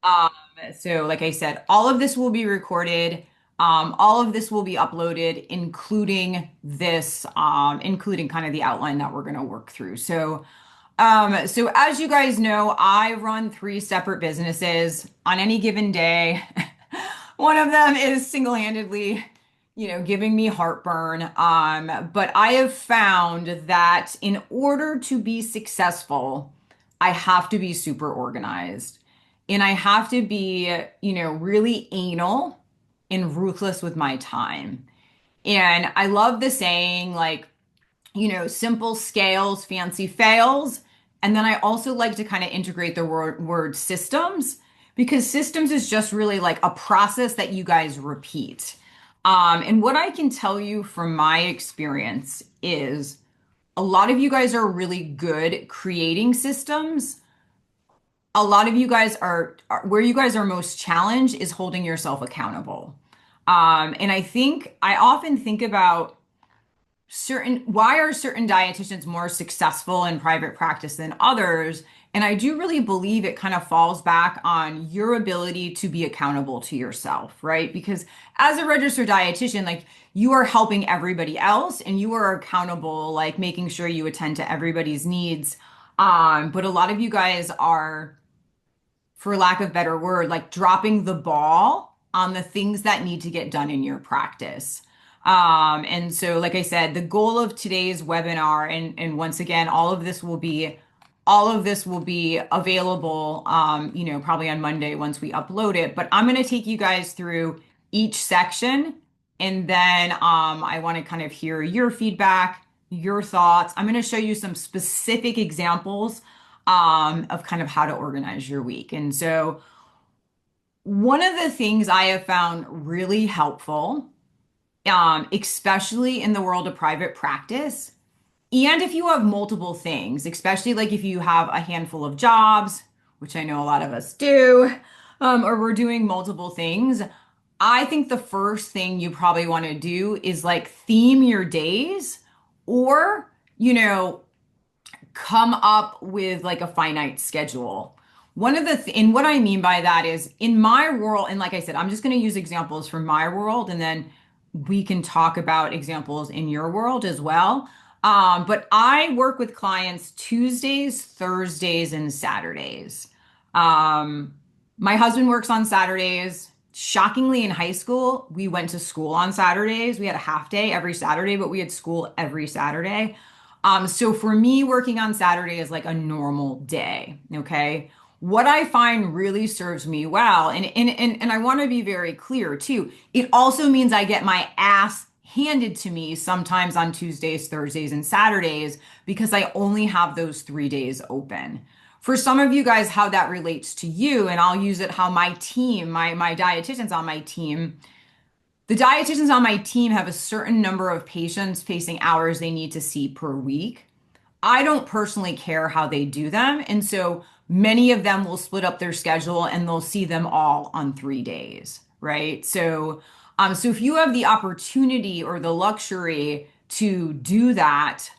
Um, so like I said, all of this will be recorded. All of this will be uploaded, including this, including kind of the outline that we're going to work through. So as you guys know, I run three separate businesses on any given day. One of them is single-handedly, giving me heartburn. But I have found that in order to be successful, I have to be super organized. And I have to be, really anal and ruthless with my time. And I love the saying, like, simple scales, fancy fails. And then I also like to kind of integrate the word systems because systems is just really like a process that you guys repeat. And what I can tell you from my experience is a lot of you guys are really good creating systems. A lot of you guys where you guys are most challenged is holding yourself accountable. And I often think about why are certain dietitians more successful in private practice than others? And I do really believe it kind of falls back on your ability to be accountable to yourself, right? Because as a registered dietitian, like you are helping everybody else and you are accountable, like making sure you attend to everybody's needs. But a lot of you guys are, for lack of better word, like dropping the ball on the things that need to get done in your practice. And so, like I said, the goal of today's webinar, and once again, all of this will be available, probably on Monday once we upload it. But I'm going to take you guys through each section, and then I want to kind of hear your feedback, your thoughts. I'm going to show you some specific examples of kind of how to organize your week. And so, one of the things I have found really helpful, especially in the world of private practice, and if you have multiple things, especially like if you have a handful of jobs, which I know a lot of us do, or we're doing multiple things, I think the first thing you probably want to do is like theme your days or, come up with like a finite schedule. And what I mean by that is in my world, and like I said, I'm just going to use examples from my world and then we can talk about examples in your world as well. But I work with clients Tuesdays, Thursdays, and Saturdays. My husband works on Saturdays. Shockingly, in high school, we went to school on Saturdays. We had a half day every Saturday, but we had school every Saturday. So for me, working on Saturday is like a normal day. Okay. What I find really serves me well, and I want to be very clear too, it also means I get my ass handed to me sometimes on Tuesdays, Thursdays, and Saturdays because I only have those 3 days open. For some of you guys, how that relates to you, and I'll use it how my team, my dietitians on my team, the dietitians on my team have a certain number of patients facing hours they need to see per week. I don't personally care how they do them. And so many of them will split up their schedule and they'll see them all on 3 days, right? So if you have the opportunity or the luxury to do that,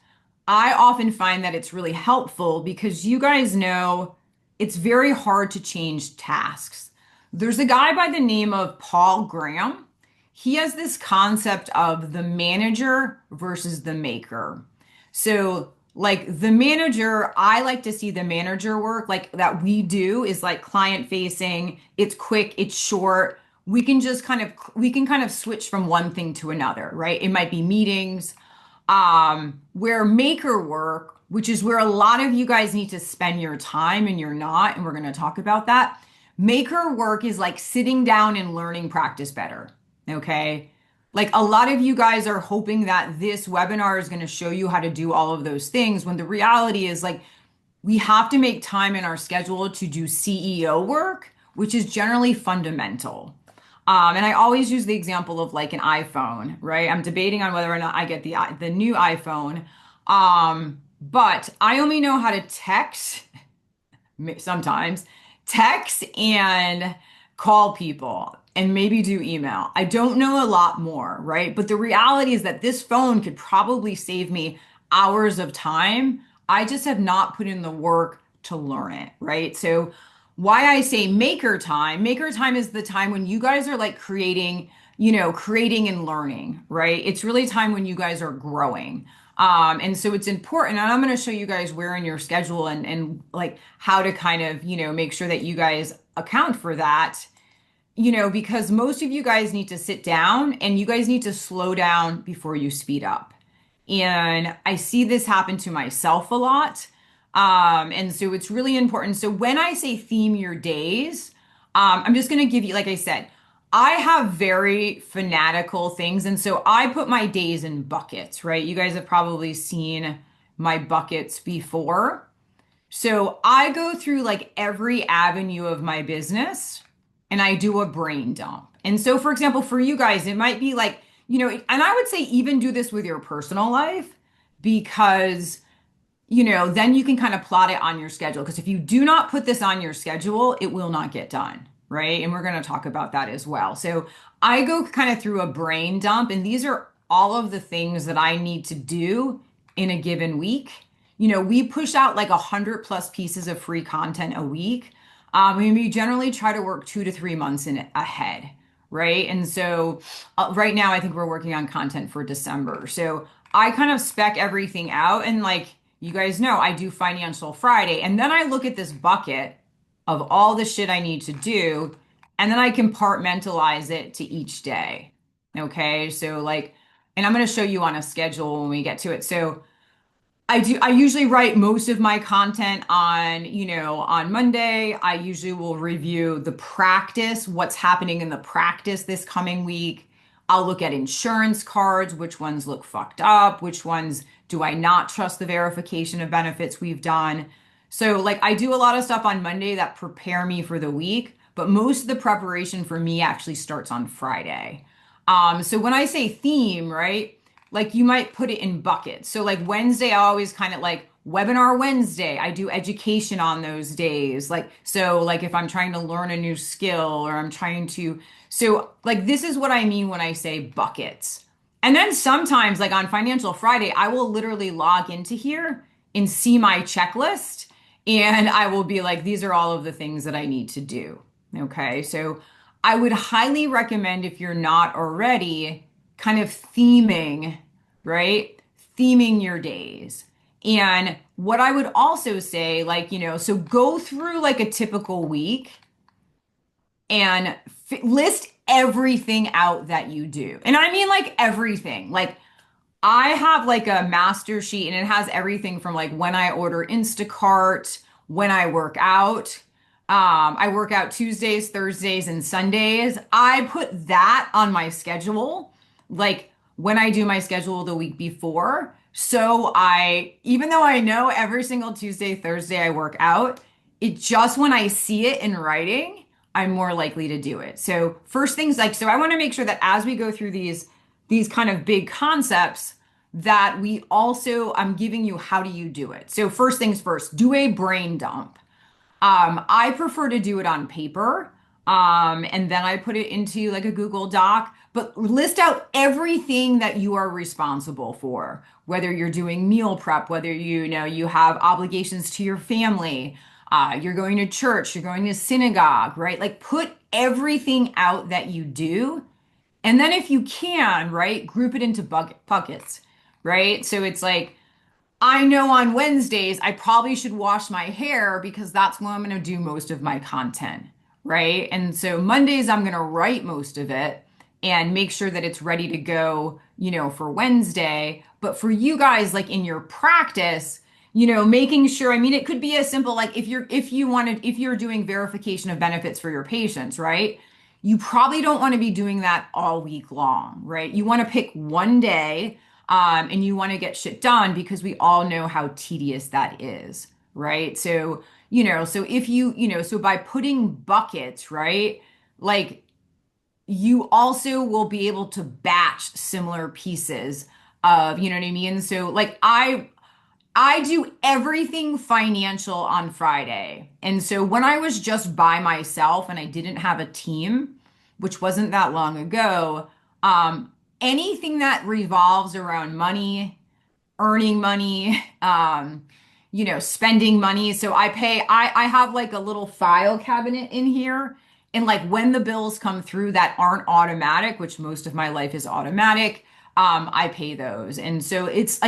I often find that it's really helpful because you guys know it's very hard to change tasks. There's a guy by the name of Paul Graham. He has this concept of the manager versus the maker. So, like the manager, I like to see the manager work like that we do is like client facing. It's quick, it's short. We can kind of switch from one thing to another, right? It might be meetings, where maker work, which is where a lot of you guys need to spend your time and you're not, and we're going to talk about that. Maker work is like sitting down and learning practice better. Okay. Like a lot of you guys are hoping that this webinar is going to show you how to do all of those things when the reality is like we have to make time in our schedule to do CEO work, which is generally fundamental. And I always use the example of like an iPhone, right? I'm debating on whether or not I get the new iPhone. But I only know how to text sometimes, text and call people and maybe do email. I don't know a lot more, right? But the reality is that this phone could probably save me hours of time. I just have not put in the work to learn it, right? So why I say maker time is the time when you guys are like creating, creating and learning, right? It's really time when you guys are growing. And so it's important, and I'm going to show you guys where in your schedule and like how to kind of, make sure that you guys account for that, because most of you guys need to sit down and you guys need to slow down before you speed up. And I see this happen to myself a lot. And so it's really important. So when I say theme your days, I'm just going to give you, like I said, I have very fanatical things. And so I put my days in buckets, right? You guys have probably seen my buckets before. So I go through like every avenue of my business and I do a brain dump. And so, for example, for you guys, it might be like, and I would say even do this with your personal life because, then you can kind of plot it on your schedule. Because if you do not put this on your schedule, it will not get done. Right. And we're going to talk about that as well. So I go kind of through a brain dump, and these are all of the things that I need to do in a given week. We push out like 100+ pieces of free content a week. And we generally try to work 2 to 3 months in ahead, right? And so right now, I think we're working on content for December. So I kind of spec everything out, and like you guys know, I do Financial Friday, and then I look at this bucket of all the shit I need to do, and then I compartmentalize it to each day. Okay, so like, and I'm going to show you on a schedule when we get to it. So I usually write most of my content on, on Monday. I usually will review the practice, what's happening in the practice this coming week. I'll look at insurance cards, which ones look fucked up, which ones do I not trust the verification of benefits we've done. So like I do a lot of stuff on Monday that prepare me for the week, but most of the preparation for me actually starts on Friday. So when I say theme, right? Like you might put it in buckets. So like Wednesday, I always kind of like webinar Wednesday. I do education on those days. Like, so like if I'm trying to learn a new skill or I'm trying to, so like this is what I mean when I say buckets. And then sometimes like on Financial Friday, I will literally log into here and see my checklist, and I will be like, these are all of the things that I need to do. Okay. So I would highly recommend, if you're not already, kind of theming, right? Theming your days. And what I would also say, like, so go through like a typical week and list everything out that you do. And I mean like everything. Like I have like a master sheet, and it has everything from like when I order Instacart, when I work out. I work out Tuesdays, Thursdays, and Sundays. I put that on my schedule, like when I do my schedule the week before. So even though I know every single Tuesday, Thursday I work out, it just when I see it in writing, I'm more likely to do it. So first things like, so I want to make sure that as we go through these kind of big concepts, that we also, I'm giving you how do you do it. So first things first, do a brain dump. I prefer to do it on paper. And then I put it into like a Google Doc, but list out everything that you are responsible for, whether you're doing meal prep, whether you have obligations to your family, you're going to church, you're going to synagogue, right? Like put everything out that you do. And then if you can, right, group it into buckets, right? So it's like, I know on Wednesdays I probably should wash my hair because that's when I'm going to do most of my content, right? And so Mondays I'm going to write most of it and make sure that it's ready to go, for Wednesday. But for you guys, like in your practice, making sure, I mean, it could be as simple like if you're doing verification of benefits for your patients, right? You probably don't want to be doing that all week long, right? You want to pick one day, and you want to get shit done because we all know how tedious that is, right? So, so if so by putting buckets, right? Like you also will be able to batch similar pieces of, you know what I mean? So like I do everything financial on Friday. And so when I was just by myself and I didn't have a team, which wasn't that long ago, anything that revolves around money, earning money, spending money. So I have like a little file cabinet in here. And like when the bills come through that aren't automatic, which most of my life is automatic, I pay those. And so it's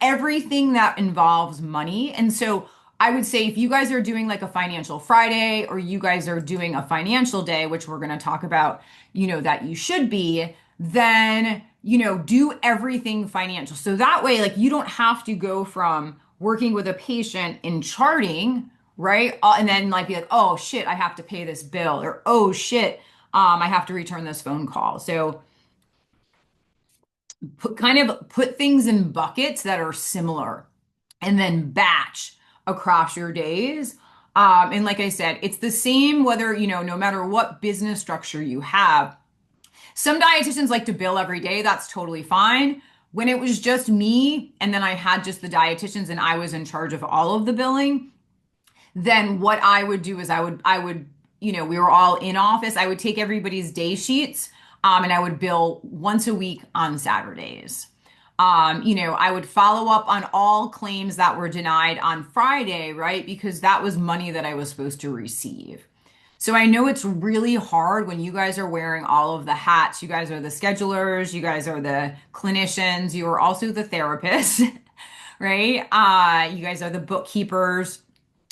everything that involves money. And so I would say if you guys are doing like a financial Friday or you guys are doing a financial day, which we're going to talk about, that you should be, then, do everything financial. So that way, like you don't have to go from working with a patient in charting, right? And then like be like, oh shit, I have to pay this bill, or oh shit, I have to return this phone call. So put things in buckets that are similar and then batch across your days. And like I said, it's the same whether, no matter what business structure you have. Some dietitians like to bill every day. That's totally fine. When it was just me and then I had just the dietitians and I was in charge of all of the billing, then what I would do is we were all in office. I would take everybody's day sheets, and I would bill once a week on Saturdays. I would follow up on all claims that were denied on Friday, right? Because that was money that I was supposed to receive. So I know it's really hard when you guys are wearing all of the hats. You guys are the schedulers, you guys are the clinicians, you are also the therapists, right? You guys are the bookkeepers.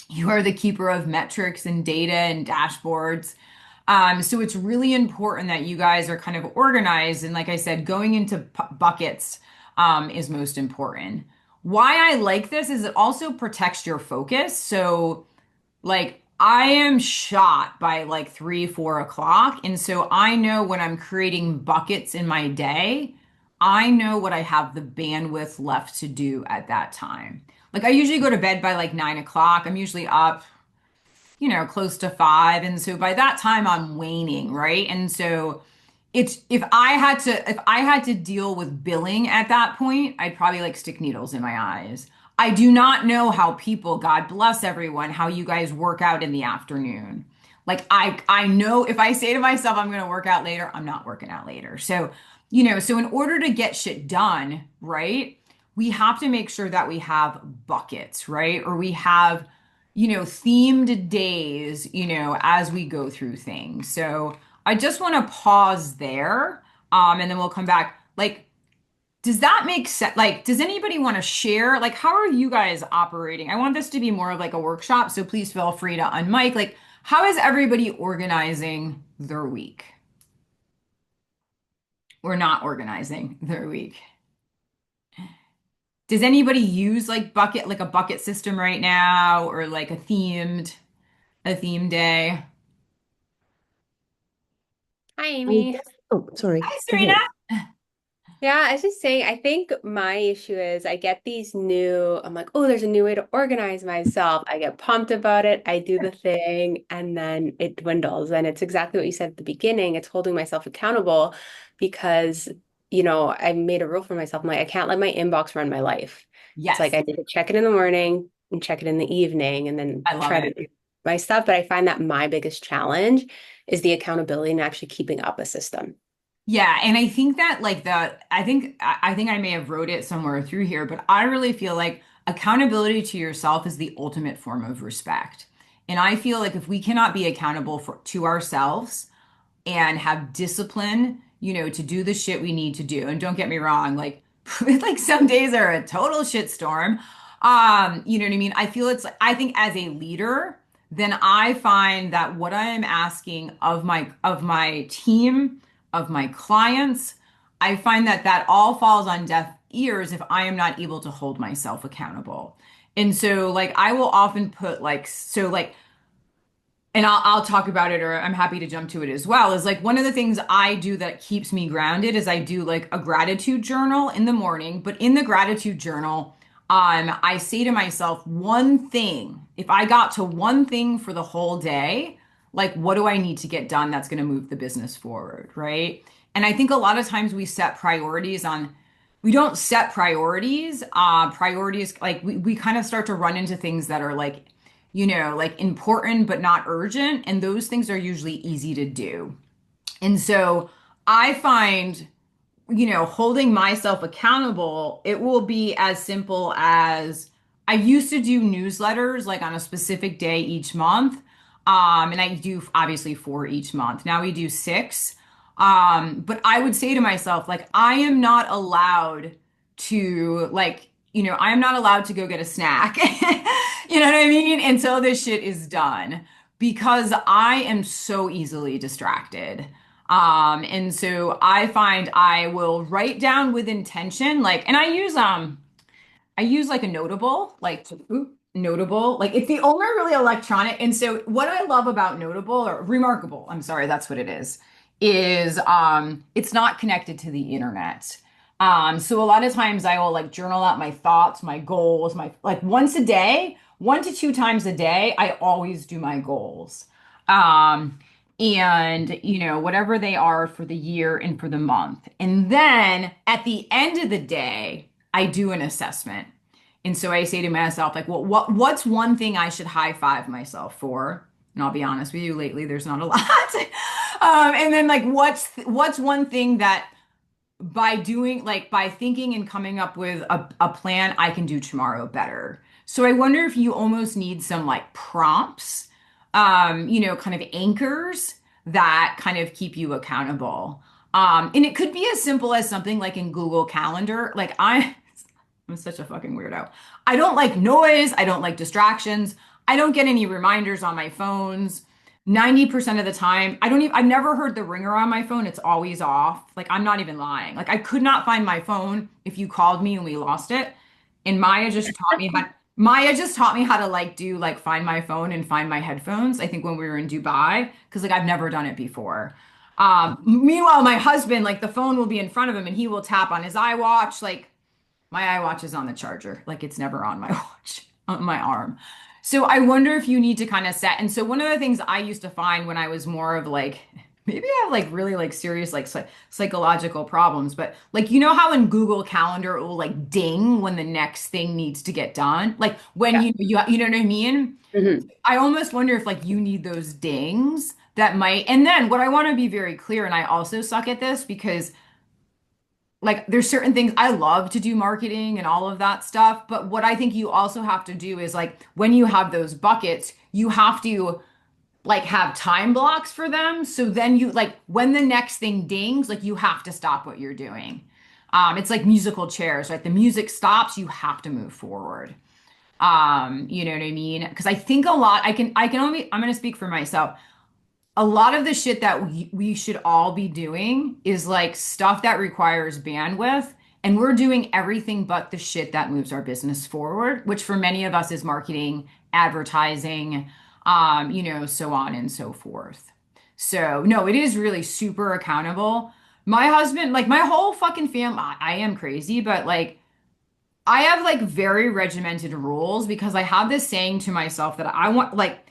You are the keeper of metrics and data and dashboards. So it's really important that you guys are kind of organized. And like I said, going into buckets is most important. Why I like this is it also protects your focus. So, like, I am shot by like 3, 4 o'clock. And so I know when I'm creating buckets in my day, I know what I have the bandwidth left to do at that time. Like I usually go to bed by like 9 o'clock. I'm usually up, close to 5. And so by that time I'm waning, right? And so it's if I had to deal with billing at that point, I'd probably like stick needles in my eyes. I do not know how people, God bless everyone, how you guys work out in the afternoon. Like I know if I say to myself I'm going to work out later, I'm not working out later. So, so in order to get shit done, right? We have to make sure that we have buckets, right? Or we have, themed days, as we go through things. So I just want to pause there, and then we'll come back. Like, does that make sense? Like, does anybody want to share? Like, how are you guys operating? I want this to be more of like a workshop, so please feel free to unmic. Like, how is everybody organizing their week? Or not organizing their week? Does anybody use like a bucket system right now, or like a themed day? Hi, I Amy. guess, oh, sorry. Hi, Go Serena. ahead. Yeah, I was just saying, I think my issue is I get these new, I'm like, oh, there's a new way to organize myself. I get pumped about it. I do the thing, and then it dwindles. And it's exactly what you said at the beginning. It's holding myself accountable because, I made a rule for myself. I'm like, I can't let my inbox run my life. It's like Yes, I need to check it in the morning and check it in the evening and then I love try to it. do my stuff. But I find that my biggest challenge is the accountability and actually keeping up a system. Yeah, and I think that like I think I may have wrote it somewhere through here, but I really feel like accountability to yourself is the ultimate form of respect. And I feel like if we cannot be accountable to ourselves and have discipline, to do the shit we need to do. And don't get me wrong, like like some days are a total shitstorm. You know what I mean? I feel it's like I think as a leader, then I find that what I am asking of my team, of my clients, I find that that all falls on deaf ears if I am not able to hold myself accountable. And so like I will often put like and I'll talk about it, or I'm happy to jump to it as well, is like one of the things I do that keeps me grounded is I do like a gratitude journal in the morning. But in the gratitude journal, I say to myself one thing. If I got to one thing for the whole day, like what do I need to get done that's going to move the business forward, right? And I think a lot of times we don't set priorities. Priorities, like we kind of start to run into things that are like important but not urgent. And those things are usually easy to do. And so I find, holding myself accountable, it will be as simple as I used to do newsletters like on a specific day each month. And I do obviously four each month. Now we do six. But I would say to myself, like, I am not allowed to, like, I am not allowed to go get a snack. You know what I mean? Until this shit is done because I am so easily distracted. And so I find I will write down with intention, like, and I use like a notable, like notable, like it's the only really electronic. And so what I love about notable or remarkable, I'm sorry, that's what it is it's not connected to the internet. So a lot of times I will like journal out my thoughts, my goals, my like once a day, 1 to 2 times a day, I always do my goals. And whatever they are for the year and for the month. And then at the end of the day, I do an assessment. And so I say to myself, like, well, what's one thing I should high five myself for? And I'll be honest with you, lately there's not a lot. And then like, what's one thing that by doing like by thinking and coming up with a plan I can do tomorrow better. So I wonder if you almost need some like prompts, kind of anchors that kind of keep you accountable. And it could be as simple as something like in Google Calendar. I'm such a fucking weirdo. I don't like noise. I don't like distractions. I don't get any reminders on my phones. 90% of the time, I've never heard the ringer on my phone. It's always off. Like, I'm not even lying. Like, I could not find my phone if you called me and we lost it. And Maya just taught me how to like do like find my phone and find my headphones. I think when we were in Dubai, because like I've never done it before. Meanwhile, my husband, like the phone will be in front of him and he will tap on his iWatch. Like my iWatch is on the charger. Like it's never on my watch, on my arm. So I wonder if you need to kind of set. And so one of the things I used to find when I was more of like, maybe I have like really like serious like psychological problems, but like how in Google Calendar it will like ding when the next thing needs to get done. Like when Yeah. you know what I mean? Mhm. I almost wonder if like you need those dings that might. And then what I want to be very clear, and I also suck at this because like there's certain things I love to do marketing and all of that stuff, but what I think you also have to do is like when you have those buckets, you have to like have time blocks for them. So then you like when the next thing dings, like you have to stop what you're doing. It's like musical chairs, right? The music stops, you have to move forward. You know what I mean? Because I think a lot, I'm going to speak for myself a lot of the shit that we should all be doing is like stuff that requires bandwidth. And we're doing everything but the shit that moves our business forward, which for many of us is marketing, advertising, so on and so forth. So, no, it is really super accountable. My husband, like my whole fucking family, I am crazy, but like I have like very regimented rules because I have this saying to myself that I want, like,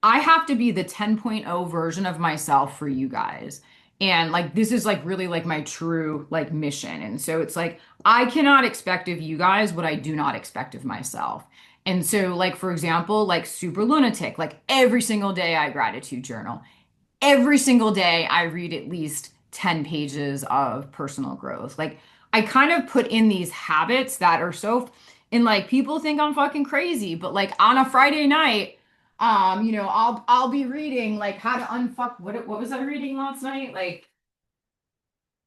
I have to be the 10.0 version of myself for you guys. And like this is like really like my true like mission. And so it's like I cannot expect of you guys what I do not expect of myself. And so like for example, like super lunatic, like every single day I gratitude journal. Every single day I read at least 10 pages of personal growth. Like I kind of put in these habits that are so and like people think I'm fucking crazy, but like on a Friday night, I'll be reading like how to unfuck what was I reading last night? Like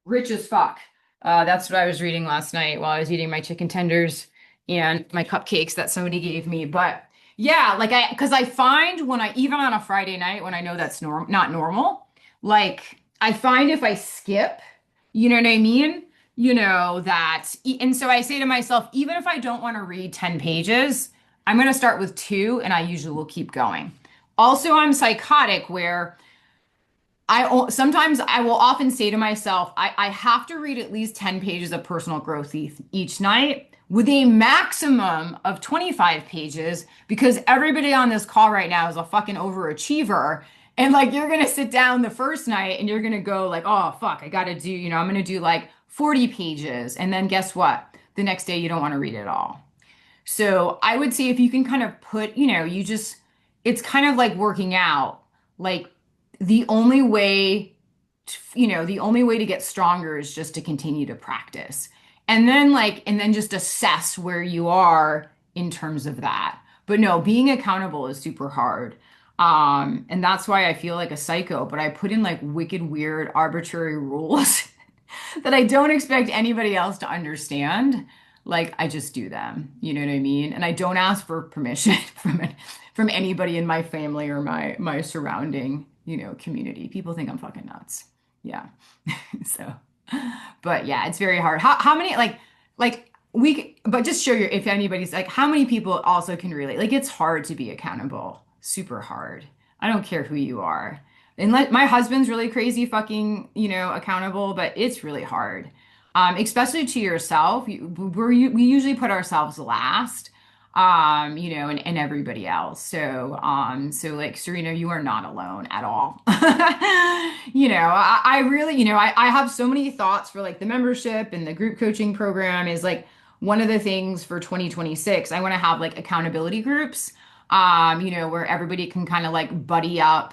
Rich as Fuck. That's what I was reading last night while I was eating my chicken tenders and my cupcakes that somebody gave me. But yeah, like because I find when I, even on a Friday night when I know that's not normal, like I find if I skip, you know what I mean? And so I say to myself, even if I don't want to read 10 pages, I'm going to start with two and I usually will keep going. Also, I'm psychotic where sometimes I will often say to myself, I have to read at least 10 pages of personal growth each night with a maximum of 25 pages because everybody on this call right now is a fucking overachiever. And like you're gonna sit down the first night and you're gonna go like, oh fuck, I gotta do, I'm gonna do like 40 pages. And then guess what? The next day you don't want to read it all. So I would say if you can kind of put, it's kind of like working out. Like the only way, the only way to get stronger is just to continue to practice. And then just assess where you are in terms of that. But no, being accountable is super hard. And that's why I feel like a psycho, but I put in like wicked weird arbitrary rules that I don't expect anybody else to understand. Like I just do them. You know what I mean? And I don't ask for permission from anybody in my family or my surrounding, community. People think I'm fucking nuts. Yeah. So, but yeah, it's very hard. How many but just show your if anybody's like how many people also can relate. Like it's hard to be accountable. Super hard. I don't care who you are. And my husband's really crazy fucking, accountable, but it's really hard. Especially to yourself. We usually put ourselves last, and everybody else. So like Serena, you are not alone at all. I really, I have so many thoughts for like the membership and the group coaching program is like one of the things for 2026. I want to have like accountability groups, where everybody can kind of like buddy up,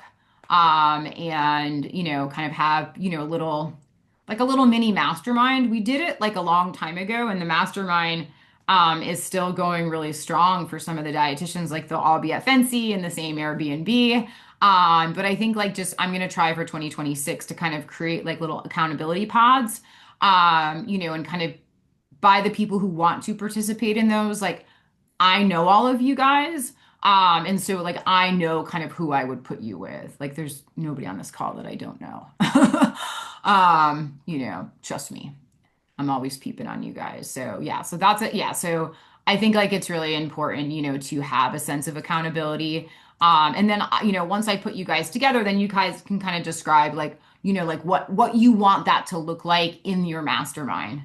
and, kind of have, like a little mini mastermind. We did it like a long time ago, and the mastermind is still going really strong for some of the dietitians. Like they'll all be at Fancy in the same Airbnb. But I think like just I'm gonna try for 2026 to kind of create like little accountability pods, and kind of by the people who want to participate in those. Like I know all of you guys. And so like I know kind of who I would put you with. Like there's nobody on this call that I don't know. Trust me. I'm always peeping on you guys. So yeah, so that's it. Yeah. So I think like it's really important, to have a sense of accountability. And then once I put you guys together, then you guys can kind of describe like, like what you want that to look like in your mastermind.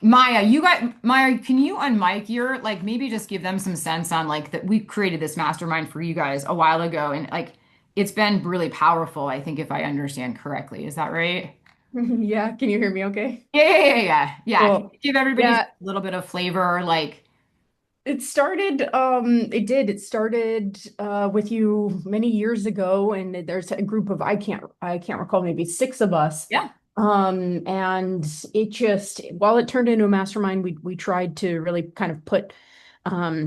Maya, can you unmic your like maybe just give them some sense on like that we created this mastermind for you guys a while ago and like it's been really powerful, I think if I understand correctly. Is that right? Yeah, can you hear me okay? Yeah, yeah, yeah, yeah. Yeah. Can Cool. you give everybody a Yeah, little bit of flavor? Like, it started with you many years ago, and there's a group of I can't recall, maybe six of us. yeah, And it just while it turned into a mastermind, we tried to really kind of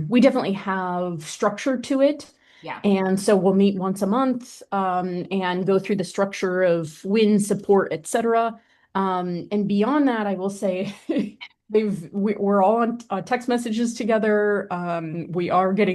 we definitely have structure to it. yeah. And so we'll meet once a month, and go through the structure of win, support, etc. And beyond that, I will say we're all on text messages together. We already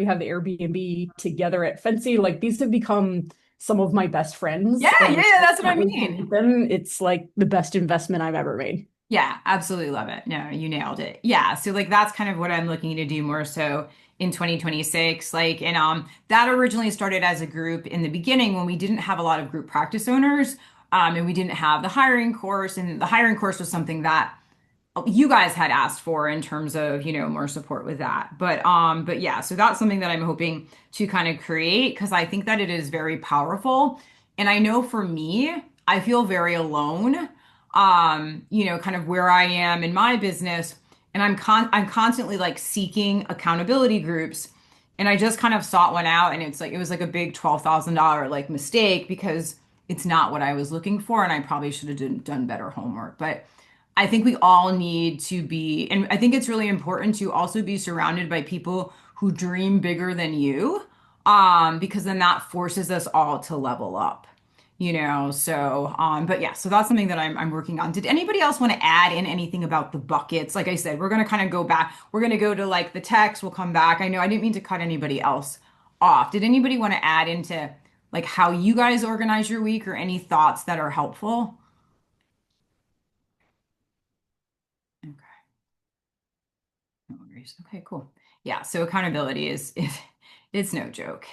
have the Airbnb together at Fancy. Like these have become some of my best Yeah, friends, yeah, and yeah, that's what I currently stay mean. with them. It's like the best investment I've ever made. Yeah, absolutely love it. No, you nailed it. Yeah, so like that's kind of what I'm looking to do more so in 2026. Like, and that originally started as a group in the beginning when we didn't have a lot of group practice owners, and we didn't have the hiring course, and the hiring course was something that you guys had asked for in terms of, more support with that. But yeah, so that's something that I'm hoping to kind of create because I think that it is very powerful. And I know for me, I feel very alone, kind of where I am in my business. And I'm constantly like seeking accountability groups. And I just kind of sought one out and it's like it was like a big $12,000 like mistake because it's not what I was looking for. And I probably should have done better homework. But I think we all need to be, and I think it's really important to also be surrounded by people who dream bigger than you, because then that forces us all to level up, but yeah, so that's something that I'm working on. Did anybody else want to add in anything about the buckets? Like I said, we're going to kind of go back. We're going to go to like the text. We'll come back. I know I didn't mean to cut anybody else off. Did anybody want to add into like how you guys organize your week or any thoughts that are helpful? Okay. No worries. Okay, cool. Yeah, so accountability is it's no joke.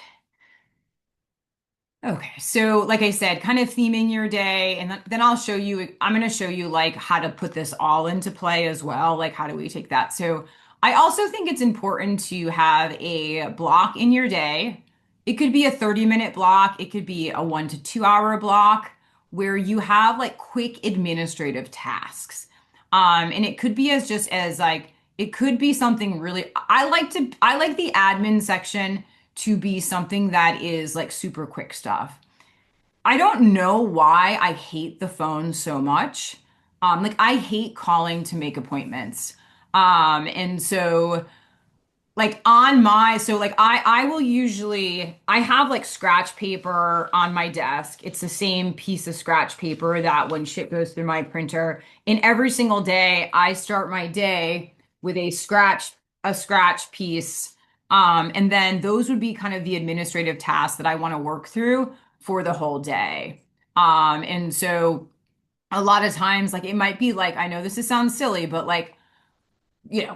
Okay, so like I said, kind of theming your day, and then I'll show you, I'm going to show you like how to put this all into play as well. Like, how do we take that? So, I also think it's important to have a block in your day. It could be a 30-minute block, it could be a 1 to 2 hour block where you have like quick administrative tasks. And it could be as just as like, it could be something really, I like the admin section to be something that is like super quick stuff. I don't know why I hate the phone so much. Like I hate calling to make appointments. And so like on my so like I will usually I have like scratch paper on my desk. It's the same piece of scratch paper that when shit goes through my printer. And every single day I start my day with a scratch piece. And then those would be kind of the administrative tasks that I want to work through for the whole day. And so a lot of times like it might be like I know sounds silly, but like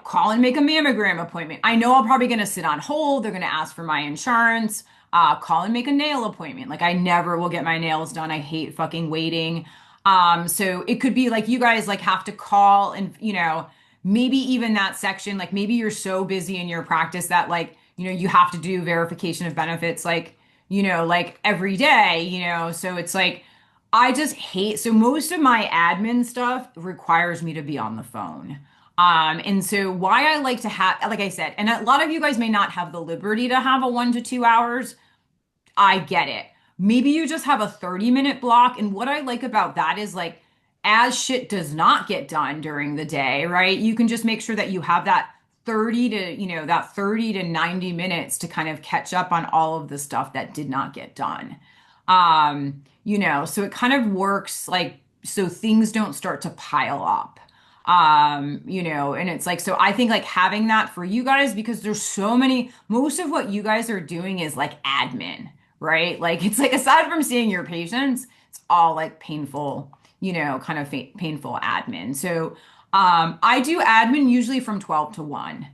call and make a mammogram appointment. I know I'm probably going to sit on hold. They're going to ask for my insurance. Call and make a nail appointment. Like I never will get my nails done. I hate fucking waiting. So it could be like you guys like have to call and, maybe even that section, like maybe you're so busy in your practice that like, you have to do verification of benefits like, like every day, so it's like, I just hate, so most of my admin stuff requires me to be on the phone. And so why I like to have, like I said, and a lot of you guys may not have the liberty to have a 1 to 2 hours. I get it. Maybe you just have a 30-minute block. And what I like about that is like, as shit does not get done during the day, right? You can just make sure that you have that 30 to 90 minutes to kind of catch up on all of the stuff that did not get done. So it kind of works like, so things don't start to pile up. And it's like, so I think like having that for you guys, because there's so many, most of what you guys are doing is like admin, right? Like it's like aside from seeing your patients, it's all like painful, kind of painful admin. So I do admin usually from 12 to 1.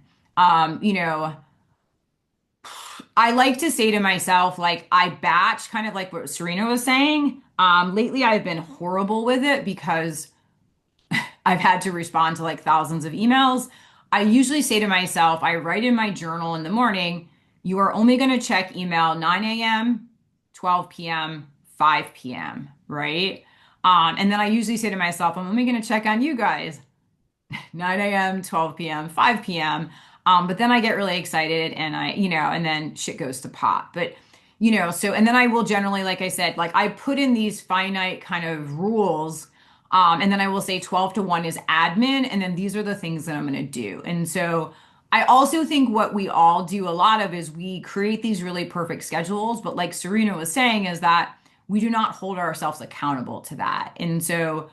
I like to say to myself, like I batch kind of like what Serena was saying. Lately I've been horrible with it because I've had to respond to like thousands of emails. I usually say to myself, I write in my journal in the morning, you are only going to check email 9 a.m., 12 p.m., 5 p.m., right? And then I usually say to myself, I'm only going to check on you guys 9 a.m., 12 p.m., 5 p.m. But then I get really excited and and then shit goes to pot. But, and then I will generally, like I said, like I put in these finite kind of rules. And then I will say 12 to 1 is admin. And then these are the things that I'm going to do. And so I also think what we all do a lot of is we create these really perfect schedules. But like Serena was saying, is that we do not hold ourselves accountable to that. And so,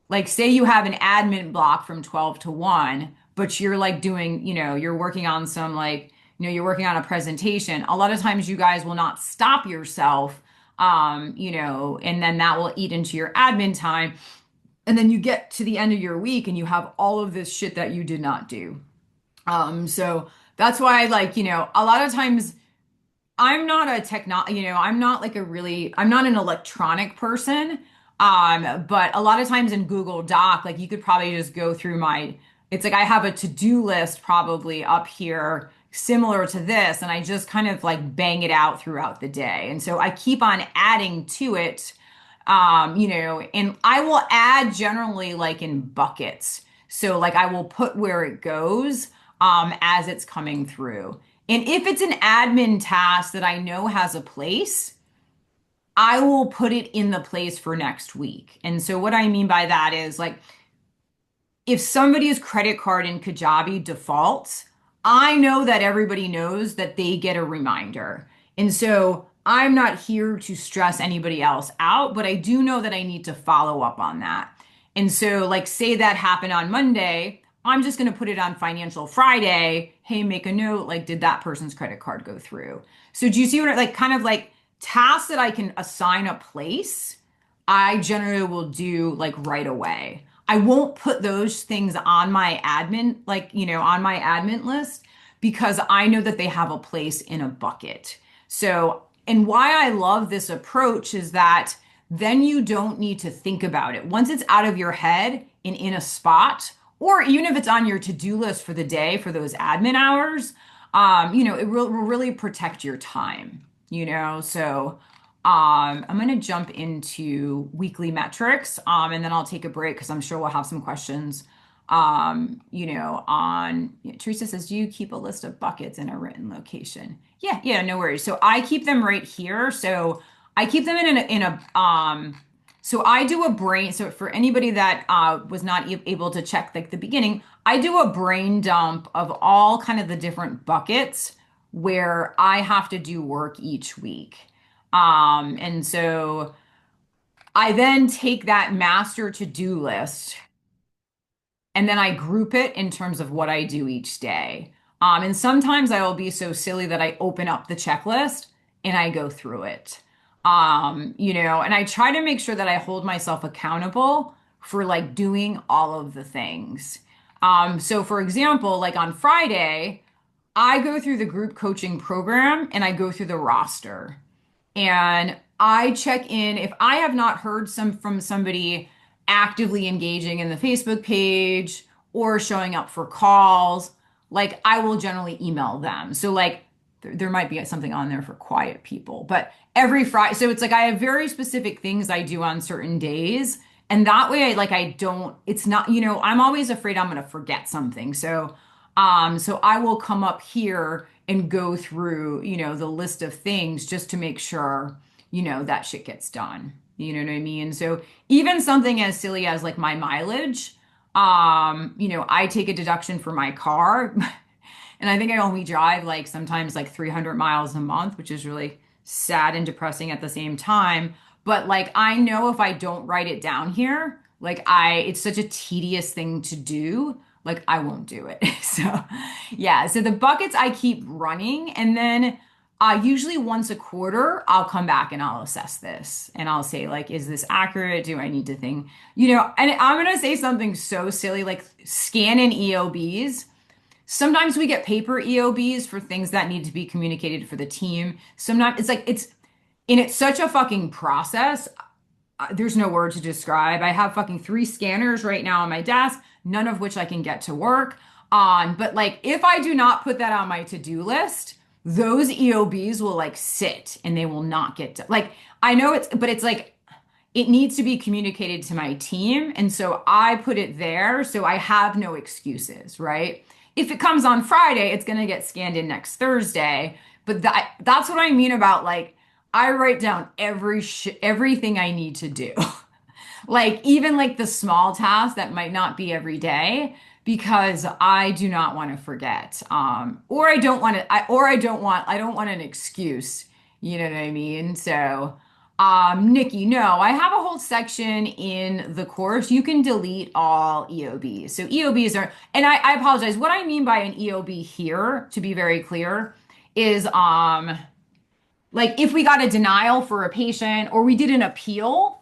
like say you have an admin block from 12 to 1, but you're like doing, you're working on some like, you're working on a presentation. A lot of times you guys will not stop yourself, and then that will eat into your admin time. And then you get to the end of your week and you have all of this shit that you did not do. So that's why like, a lot of times I'm not a I'm not like I'm not an electronic person. But a lot of times in Google Doc, like you could probably just go through it's like I have a to-do list probably up here similar to this, and I just kind of like bang it out throughout the day. And so I keep on adding to it, and I will add generally like in buckets. So like I will put where it goes, as it's coming through. And if it's an admin task that I know has a place, I will put it in the place for next week. And so what I mean by that is like if somebody's credit card in Kajabi defaults, I know that everybody knows that they get a reminder. And so I'm not here to stress anybody else out, but I do know that I need to follow up on that. And so, like, say that happened on Monday, I'm just going to put it on Financial Friday. Hey, make a note, like, did that person's credit card go through? So, do you see what, like, kind of like tasks that I can assign a place, I generally will do like right away. I won't put those things on my admin, like, on my admin list because I know that they have a place in a bucket. So, and why I love this approach is that then you don't need to think about it. Once it's out of your head and in a spot, or even if it's on your to-do list for the day for those admin hours, it will really protect your time, So, I'm going to jump into weekly metrics, and then I'll take a break because I'm sure we'll have some questions. Teresa says, do you keep a list of buckets in a written location? Yeah, yeah, no worries. So I keep them right here. So I keep them in a So I do a brain, so for anybody that was not able to check like the beginning, I do a brain dump of all kind of the different buckets where I have to do work each week. And so I then take that master to-do list and then I group it in terms of what I do each day. And sometimes I will be so silly that I open up the checklist and I go through it. And I try to make sure that I hold myself accountable for like doing all of the things. So for example, like on Friday, I go through the group coaching program and I go through the roster and I check in if I have not heard from somebody actively engaging in the Facebook page or showing up for calls, like I will generally email them. So like there might be something on there for quiet people, but every Friday, so it's like I have very specific things I do on certain days. And that way I don't, it's not, I'm always afraid I'm going to forget something. So I will come up here and go through, the list of things just to make sure, that shit gets done. You know what I mean? So even something as silly as like my mileage, I take a deduction for my car. And I think I only drive like sometimes like 300 miles a month, which is really sad and depressing at the same time. But like I know if I don't write it down here, it's such a tedious thing to do. Like I won't do it. So yeah, so the buckets I keep running and then usually once a quarter, I'll come back and I'll assess this and I'll say like, is this accurate? Do I need to think, and I'm going to say something so silly, like scan in EOBs. Sometimes we get paper EOBs for things that need to be communicated for the team. Sometimes it's such a fucking process. There's no word to describe. I have fucking 3 scanners right now on my desk, none of which I can get to work on. But like, if I do not put that on my to-do list, those EOBs will like sit and they will not get to, like, I know but it's like, it needs to be communicated to my team. And so I put it there. So I have no excuses, right? If it comes on Friday, it's going to get scanned in next Thursday. But that's what I mean about like, I write down everything I need to do. Like even like the small tasks that might not be every day because I do not want to forget. Or I don't want an excuse. You know what I mean? So, Nikki, no, I have a whole section in the course. You can delete all EOBs. So EOBs are, and I apologize. What I mean by an EOB here, to be very clear, is like if we got a denial for a patient or we did an appeal,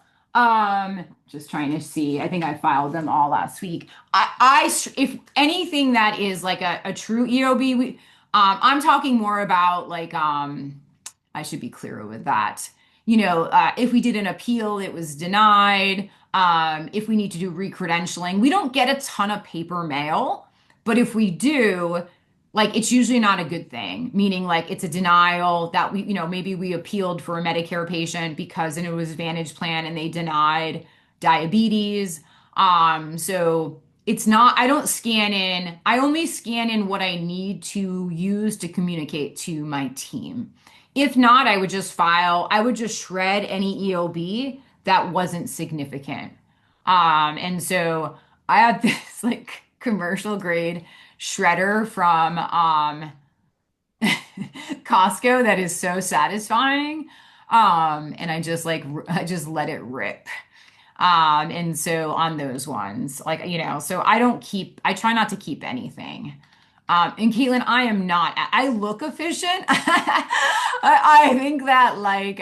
just trying to see, I think I filed them all last week. If anything that is like a true EOB, I'm talking more about like, I should be clearer with that. If we did an appeal, it was denied. If we need to do recredentialing, we don't get a ton of paper mail, but if we do, like it's usually not a good thing, meaning like it's a denial that maybe we appealed for a Medicare patient because it was Advantage plan and they denied diabetes. So it's not, I don't scan in, I only scan in what I need to use to communicate to my team. If not, I would just shred any EOB that wasn't significant. And so I have this like commercial grade shredder from Costco that is so satisfying. And I just let it rip. And so on those ones, like, so I try not to keep anything. And Caitlin, I am not, I look efficient. I think that like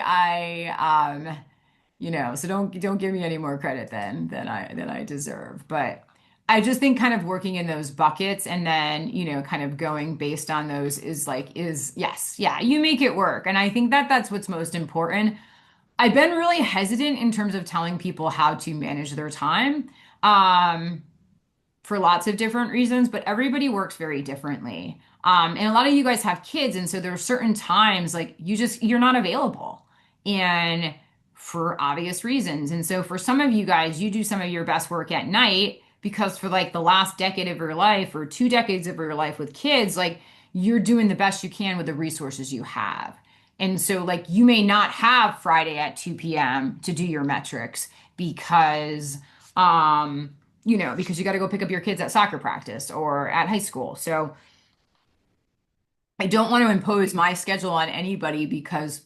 so don't give me any more credit than I deserve. But I just think kind of working in those buckets and then, kind of going based on those is yes, yeah, you make it work. And I think that that's what's most important. I've been really hesitant in terms of telling people how to manage their time. For lots of different reasons, but everybody works very differently. And a lot of you guys have kids, and so there are certain times like you're not available, and for obvious reasons. And so for some of you guys, you do some of your best work at night because for like the last decade of your life or 2 decades of your life with kids, like you're doing the best you can with the resources you have. And so like you may not have Friday at 2 p.m. to do your metrics because because you got to go pick up your kids at soccer practice or at high school. So I don't want to impose my schedule on anybody because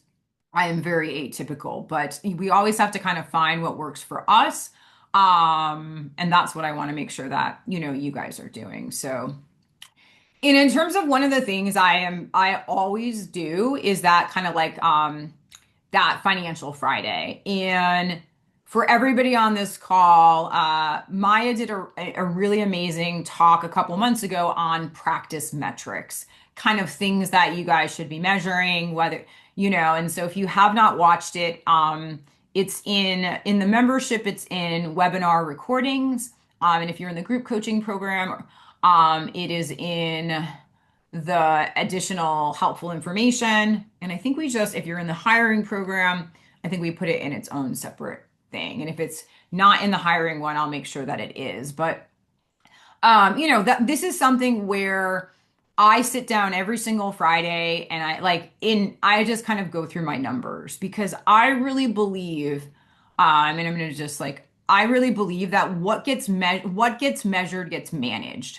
I am very atypical, but we always have to kind of find what works for us. And that's what I want to make sure that, you guys are doing. So, and in terms of one of the things I always do is that kind of like, that financial Friday. And for everybody on this call, Maya did a really amazing talk a couple months ago on practice metrics, kind of things that you guys should be measuring, and so if you have not watched it, it's in the membership, it's in webinar recordings. And if you're in the group coaching program, it is in the additional helpful information. And I think if you're in the hiring program, I think we put it in its own separate thing. And if it's not in the hiring one, I'll make sure that it is. But that this is something where I sit down every single Friday and I just kind of go through my numbers because I really believe, and I'm gonna just like I really believe that what gets measured gets managed.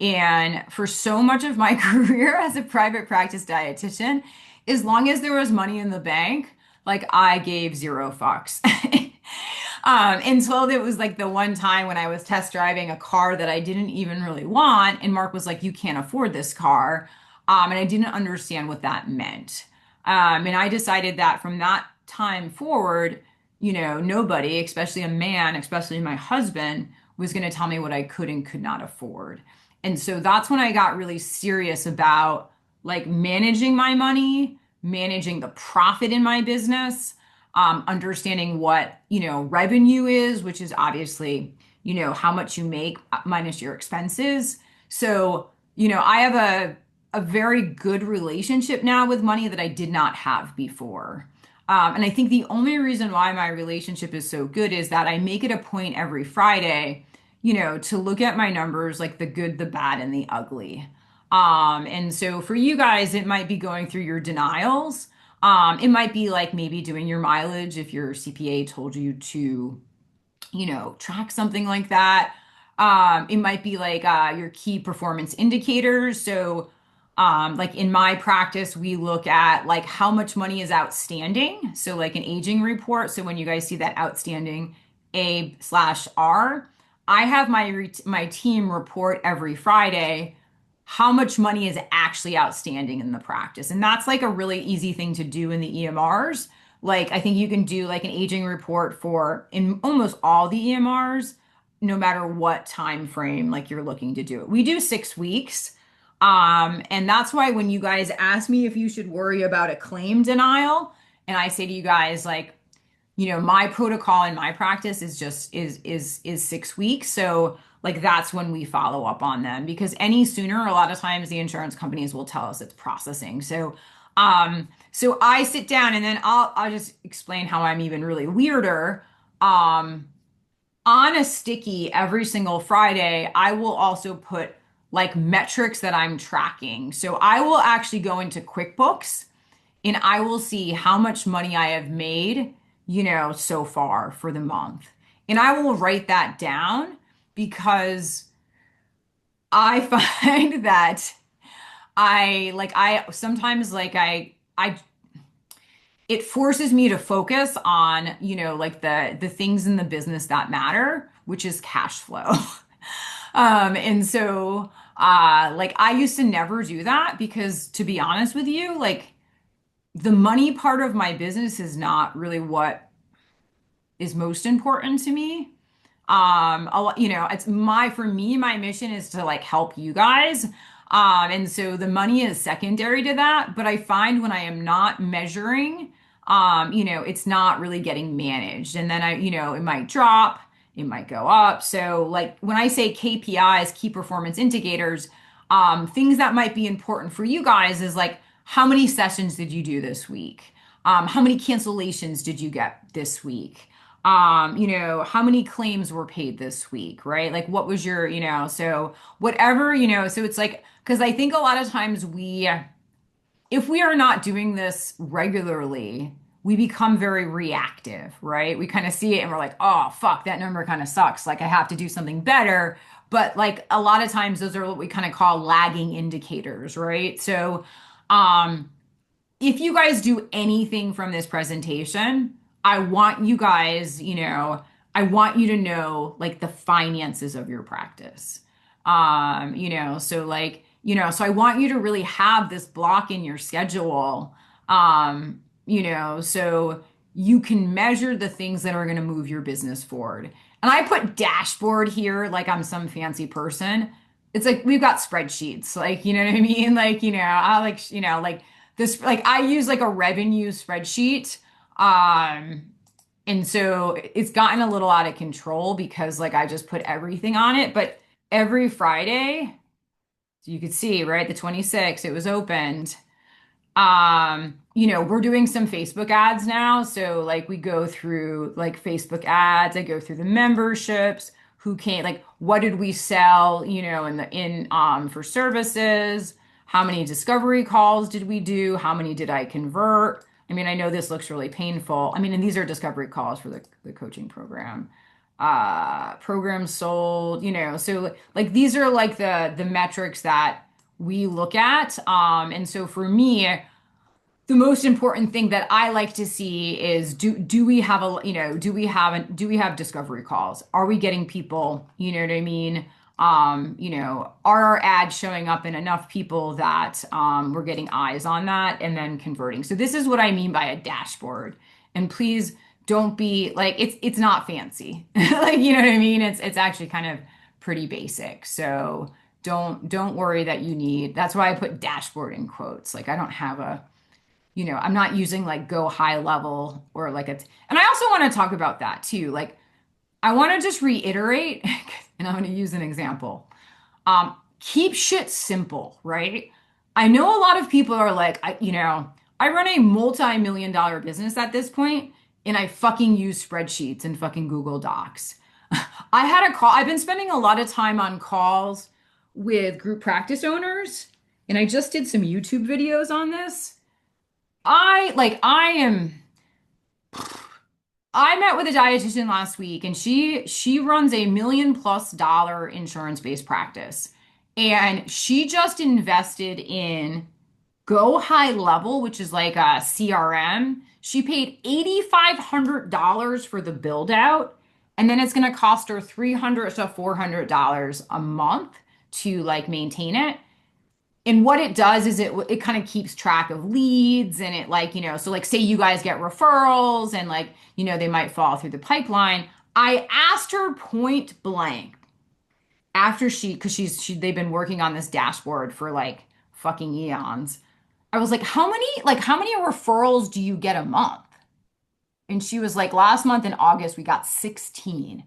And for so much of my career as a private practice dietitian, as long as there was money in the bank, like I gave zero fucks. Until it was like the one time when I was test driving a car that I didn't even really want, and Mark was like, "You can't afford this car," and I didn't understand what that meant. And I decided that from that time forward, nobody, especially a man, especially my husband, was going to tell me what I could and could not afford. And so that's when I got really serious about like managing my money, managing the profit in my business, understanding what, revenue is, which is obviously, how much you make minus your expenses. So, I have a very good relationship now with money that I did not have before. And I think the only reason why my relationship is so good is that I make it a point every Friday, to look at my numbers, like the good, the bad, and the ugly. And so for you guys, it might be going through your denials. It might be like maybe doing your mileage if your CPA told you to, track something like that. It might be like your key performance indicators. So, like in my practice, we look at like how much money is outstanding. So, like an aging report. So when you guys see that outstanding A/R, I have my team report every Friday how much money is actually outstanding in the practice. And that's like a really easy thing to do in the EMRs. Like I think you can do like an aging report for in almost all the EMRs, no matter what time frame like you're looking to do it. We do 6 weeks. And that's why when you guys ask me if you should worry about a claim denial, and I say to you guys like, my protocol in my practice is just is 6 weeks. So like that's when we follow up on them because any sooner, a lot of times the insurance companies will tell us it's processing. So I sit down and then I'll just explain how I'm even really weirder. On a sticky every single Friday, I will also put like metrics that I'm tracking. So I will actually go into QuickBooks and I will see how much money I have made, so far for the month. And I will write that down because I find that I sometimes I it forces me to focus on, like the things in the business that matter, which is cash flow. And so like I used to never do that because to be honest with you, like the money part of my business is not really what is most important to me. It's for me, my mission is to like help you guys. And so the money is secondary to that. But I find when I am not measuring, it's not really getting managed. And then it might drop, it might go up. So like when I say KPIs, key performance indicators, things that might be important for you guys is like, how many sessions did you do this week? How many cancellations did you get this week? How many claims were paid this week, right? Like what was your, so whatever, so it's like, because I think a lot of times if we are not doing this regularly, we become very reactive, right? We kind of see it and we're like, oh, fuck, that number kind of sucks. Like, I have to do something better. But like a lot of times, those are what we kind of call lagging indicators, right? So, um, if you guys do anything from this presentation, I want you guys, I want you to know like the finances of your practice. So I want you to really have this block in your schedule, so you can measure the things that are going to move your business forward. And I put dashboard here like I'm some fancy person. It's like we've got spreadsheets, like, you know what I mean? Like, I like, like this, like I use like a revenue spreadsheet. Um, and so it's gotten a little out of control because like I just put everything on it. But every Friday, so you could see, right, the 26th, it was opened. We're doing some Facebook ads now. So like we go through like Facebook ads, I go through the memberships, who came, like what did we sell, in for services, how many discovery calls did we do, how many did I convert? I mean, I know this looks really painful. I mean, and these are discovery calls for the coaching program. Programs sold, so like these are like the metrics that we look at. And so for me, the most important thing that I like to see is do we have do we have discovery calls? Are we getting people? You know what I mean? Are our ads showing up in enough people that we're getting eyes on that and then converting? So this is what I mean by a dashboard. And please don't be like it's not fancy. Like, you know what I mean? It's actually kind of pretty basic. So don't worry that you need. That's why I put dashboard in quotes. Like I don't have a I'm not using like go high level or like it's, and I also want to talk about that too. Like, I want to just reiterate, and I'm going to use an example. Keep shit simple, right? I know a lot of people are like, I run a multi-million dollar business at this point, and I fucking use spreadsheets and fucking Google Docs. I had a call, I've been spending a lot of time on calls with group practice owners, and I just did some YouTube videos on this. I am I met with a dietitian last week and she runs a $1 million+ insurance-based practice. And she just invested in Go High Level, which is like a CRM. She paid $8,500 for the build out, and then it's going to cost her $300 to $400 a month to like maintain it. And what it does is it kind of keeps track of leads and it like, so like say you guys get referrals and like, they might fall through the pipeline. I asked her point blank after because they've been working on this dashboard for like fucking eons. I was like, how many referrals do you get a month? And she was like, last month in August, we got 16.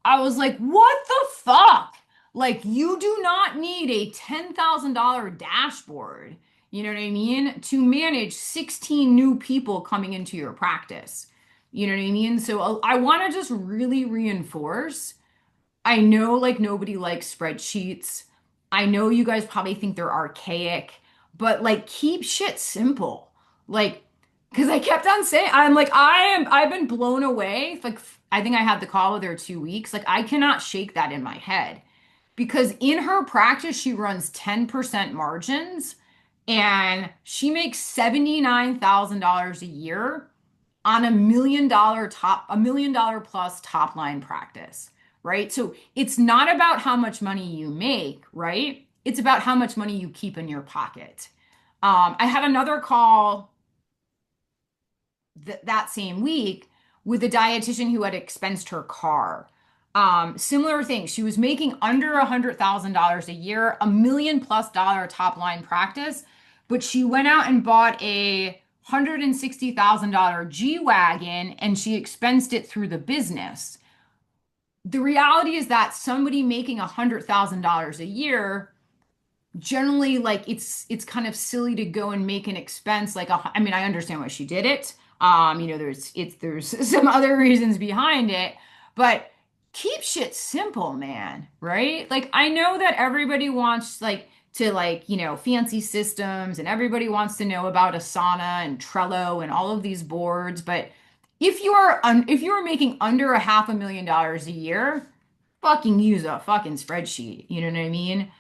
I was like, what the fuck? Like, you do not need a $10,000 dashboard, you know what I mean, to manage 16 new people coming into your practice. You know what I mean? So I want to just really reinforce. I know like nobody likes spreadsheets. I know you guys probably think they're archaic, but like keep shit simple. Like, because I kept on saying, I've been blown away. Like, I think I had the call with her 2 weeks. Like, I cannot shake that in my head because in her practice, she runs 10% margins and she makes $79,000 a year on $1 million plus top line practice, right? So it's not about how much money you make, right? It's about how much money you keep in your pocket. I had another call that same week with a dietitian who had expensed her car. Similar thing. She was making under $100,000 a year, $1 million+ top line practice, but she went out and bought a $160,000 G-Wagon and she expensed it through the business. The reality is that somebody making $100,000 a year generally like it's kind of silly to go and make an expense like I mean I understand why she did it. There's some other reasons behind it, but keep shit simple, man, right? Like I know that everybody wants like to like, fancy systems, and everybody wants to know about Asana and Trello and all of these boards. But if you are making under a $500,000 a year, fucking use a fucking spreadsheet. You know what I mean?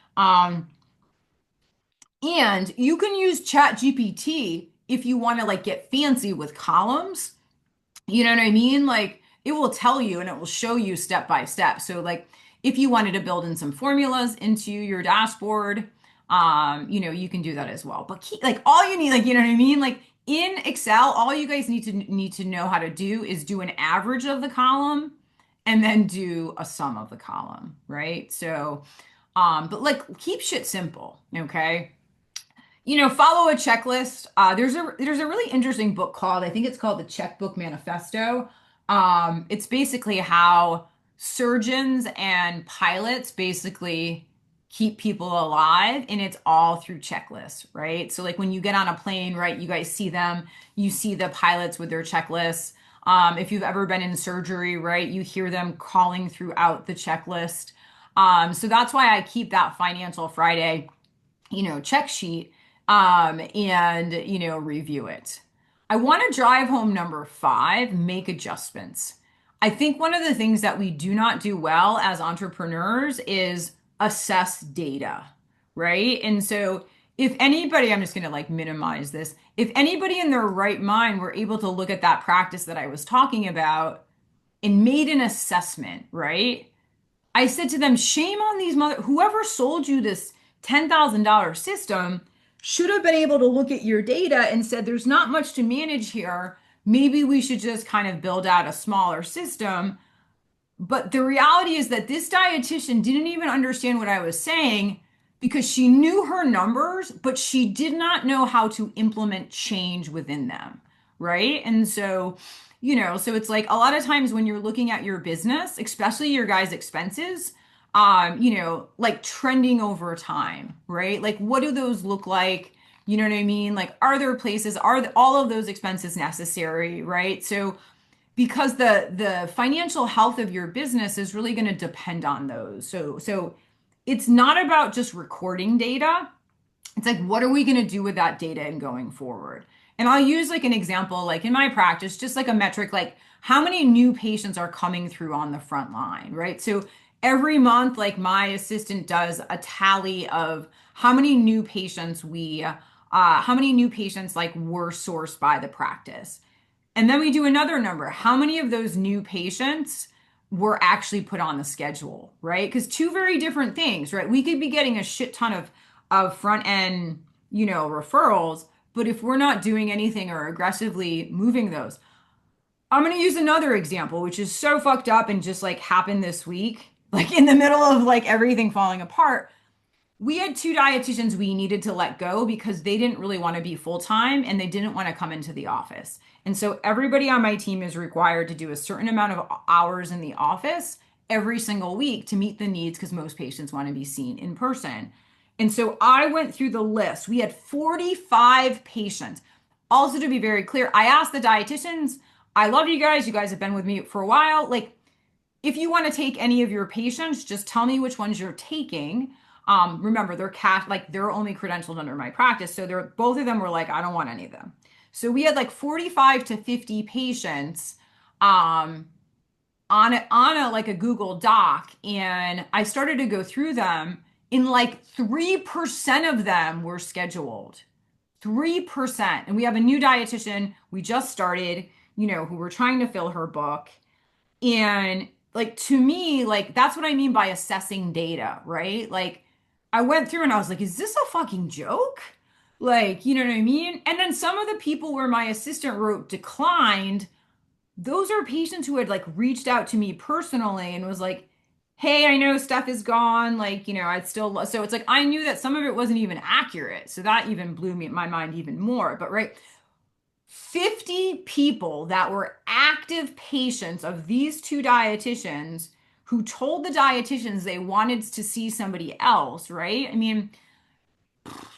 And you can use Chat GPT if you want to like get fancy with columns. You know what I mean? Like it will tell you and it will show you step by step. So like if you wanted to build in some formulas into your dashboard, you can do that as well. But like all you need, like, you know what I mean? Like in Excel, all you guys need to know how to do is do an average of the column and then do a sum of the column, right? So, but like keep shit simple, okay? Follow a checklist. There's a really interesting book called, I think it's called the Checkbook Manifesto. It's basically how surgeons and pilots basically keep people alive, and it's all through checklists, right? So like when you get on a plane, right, you guys see them, you see the pilots with their checklists. If you've ever been in surgery, right, you hear them calling throughout the checklist. So that's why I keep that Financial Friday check sheet and review it. I want to drive home number 5, make adjustments. I think one of the things that we do not do well as entrepreneurs is assess data, right? And so if anybody, I'm just going to like minimize this. If anybody in their right mind were able to look at that practice that I was talking about and made an assessment, right? I said to them, shame on these whoever sold you this $10,000 system should have been able to look at your data and said, there's not much to manage here. Maybe we should just kind of build out a smaller system. But the reality is that this dietitian didn't even understand what I was saying because she knew her numbers, but she did not know how to implement change within them. Right. And so, so it's like a lot of times when you're looking at your business, especially your guys' expenses, like trending over time, right? Like what do those look like? You know what I mean? Like, are there places, all of those expenses necessary, right? So because the financial health of your business is really going to depend on those. So it's not about just recording data. It's like, what are we going to do with that data and going forward? And I'll use like an example, like in my practice, just like a metric, like how many new patients are coming through on the front line, right? So every month, like my assistant does a tally of how many new patients like were sourced by the practice. And then we do another number. How many of those new patients were actually put on the schedule, right? Because two very different things, right? We could be getting a shit ton of front end, referrals, but if we're not doing anything or aggressively moving those, I'm going to use another example, which is so fucked up and just like happened this week, like in the middle of like everything falling apart. We had 2 dietitians we needed to let go because they didn't really want to be full time and they didn't want to come into the office. And so everybody on my team is required to do a certain amount of hours in the office every single week to meet the needs because most patients want to be seen in person. And so I went through the list. We had 45 patients. Also, to be very clear, I asked the dietitians, I love you guys. You guys have been with me for a while. Like, if you want to take any of your patients, just tell me which ones you're taking. Remember, they're only credentialed under my practice. So both of them were like, I don't want any of them. So we had like 45 to 50 patients on a like a Google Doc. And I started to go through them. In like 3% of them were scheduled. 3%. And we have a new dietitian we just started, who we're trying to fill her book. And like to me, like that's what I mean by assessing data, right? Like I went through and I was like, is this a fucking joke? Like, you know what I mean? And then some of the people where my assistant wrote declined, those are patients who had like reached out to me personally and was like, hey, I know stuff is gone. Like, I'd still, so it's like, I knew that some of it wasn't even accurate. So that even blew me my mind even more. But right, 50 people that were active patients of these 2 dietitians who told the dietitians they wanted to see somebody else, right? I mean,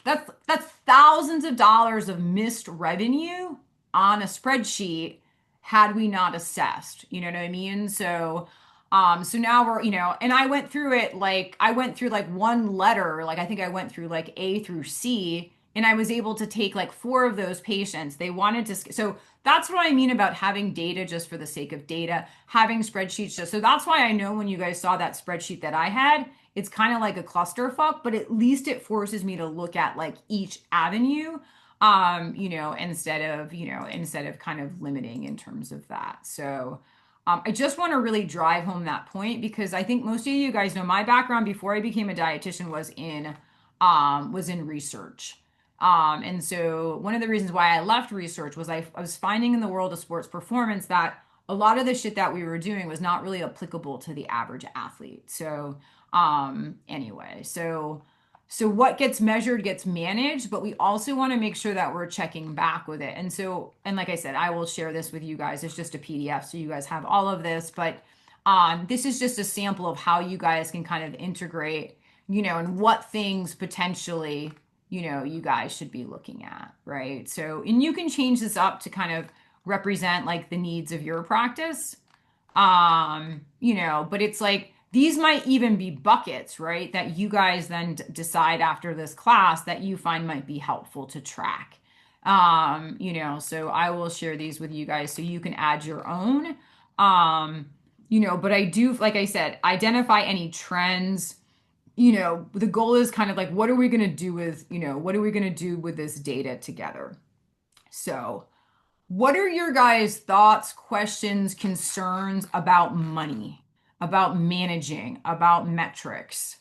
that's thousands of dollars of missed revenue on a spreadsheet had we not assessed. You know what I mean? So So now we're, and I went through it like I went through like one letter, like I think I went through like A through C, and I was able to take like four of those patients. They wanted to, so that's what I mean about having data just for the sake of data, having spreadsheets just. So that's why I know when you guys saw that spreadsheet that I had, it's kind of like a clusterfuck, but at least it forces me to look at like each avenue, instead of kind of limiting in terms of that. So, I just want to really drive home that point because I think most of you guys know my background before I became a dietitian was in research. And so one of the reasons why I left research was I was finding in the world of sports performance that a lot of the shit that we were doing was not really applicable to the average athlete. So anyway, so what gets measured gets managed, but we also want to make sure that we're checking back with it. And so, and like I said, I will share this with you guys. It's just a PDF, so you guys have all of this, but this is just a sample of how you guys can kind of integrate, and what things potentially, you guys should be looking at, right? So, and you can change this up to kind of represent like the needs of your practice. But it's like these might even be buckets, right? That you guys then decide after this class that you find might be helpful to track. So I will share these with you guys so you can add your own. But I do, like I said, identify any trends. The goal is kind of like, what are we going to do with, what are we going to do with this data together? So, what are your guys' thoughts, questions, concerns about money, about managing, about metrics?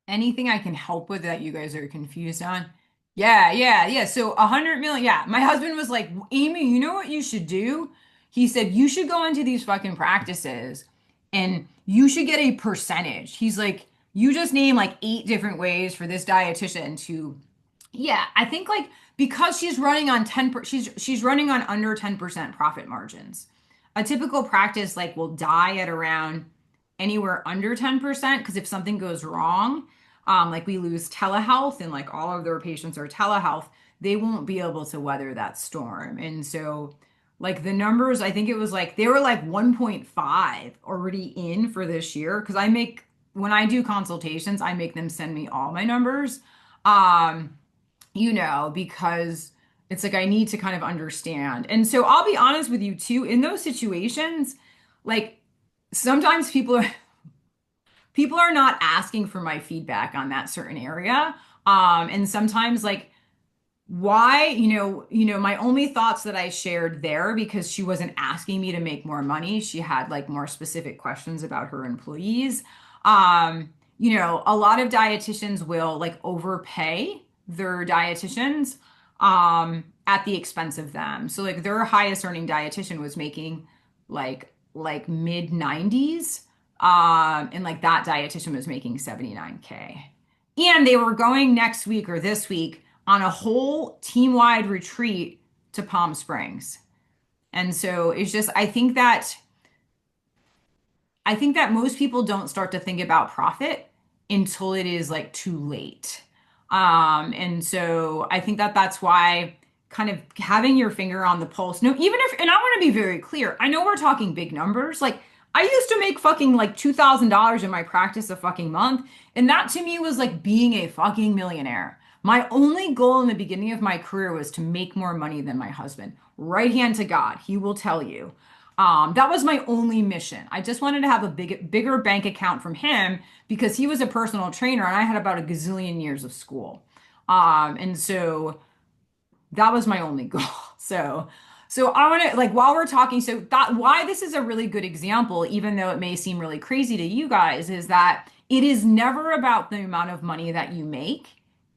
Anything I can help with that you guys are confused on? Yeah, yeah, yeah. So 100 million. Yeah, my husband was like, Amy, you know what you should do? He said you should go into these fucking practices and you should get a percentage. He's like, you just name like 8 different ways for this dietitian to, yeah, I think like because she's running on 10, she's running on under 10% profit margins. A typical practice like will die at around anywhere under 10% because if something goes wrong, like we lose telehealth and like all of their patients are telehealth, they won't be able to weather that storm. And so, like the numbers, I think it was like they were like 1.5 already in for this year because when I do consultations, I make them send me all my numbers, because it's like I need to kind of understand. And so I'll be honest with you too, in those situations, like sometimes people are not asking for my feedback on that certain area. And sometimes like why, my only thoughts that I shared there because she wasn't asking me to make more money. She had like more specific questions about her employees. A lot of dietitians will like overpay their dietitians at the expense of them. So like their highest earning dietitian was making like mid 90s and like that dietitian was making 79K. And they were going next week or this week on a whole team-wide retreat to Palm Springs. And so it's just I think that most people don't start to think about profit until it is like too late. And so I think that that's why kind of having your finger on the pulse. No, even if, and I want to be very clear, I know we're talking big numbers. Like I used to make fucking like $2,000 in my practice a fucking month. And that to me was like being a fucking millionaire. My only goal in the beginning of my career was to make more money than my husband. Right hand to God, he will tell you. That was my only mission. I just wanted to have a bigger bank account from him because he was a personal trainer and I had about a gazillion years of school. And so that was my only goal. So I want to like while we're talking, so that why this is a really good example, even though it may seem really crazy to you guys, is that it is never about the amount of money that you make.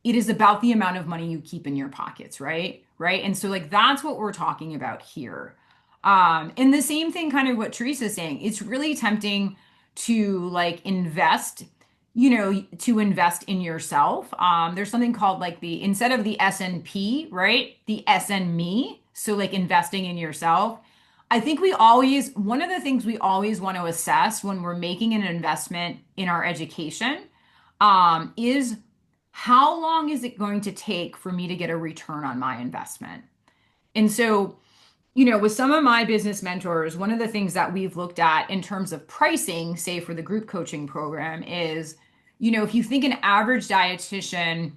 It is about the amount of money you keep in your pockets, right? Right. And so like that's what we're talking about here. And the same thing, kind of what Teresa's saying, it's really tempting to like invest, to invest in yourself. There's something called like instead of the S&P, right? The SN me. So like investing in yourself. I think one of the things we always want to assess when we're making an investment in our education, is how long is it going to take for me to get a return on my investment? And so, with some of my business mentors, one of the things that we've looked at in terms of pricing, say for the group coaching program, is, if you think an average dietitian,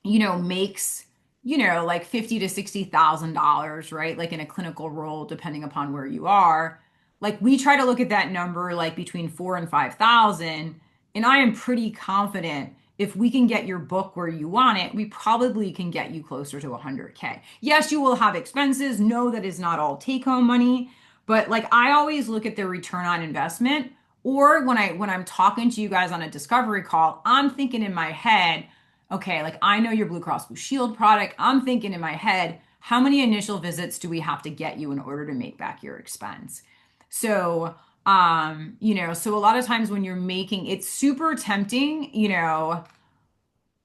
makes, like 50 to $60,000, right? Like in a clinical role, depending upon where you are. Like we try to look at that number like between 4 and 5,000. And I am pretty confident if we can get your book where you want it, we probably can get you closer to 100K. Yes, you will have expenses. No, that is not all take home money. But like I always look at the return on investment. Or when I'm talking to you guys on a discovery call, I'm thinking in my head, okay, like I know your Blue Cross Blue Shield product. I'm thinking in my head, how many initial visits do we have to get you in order to make back your expense? So, so a lot of times when you're making, it's super tempting,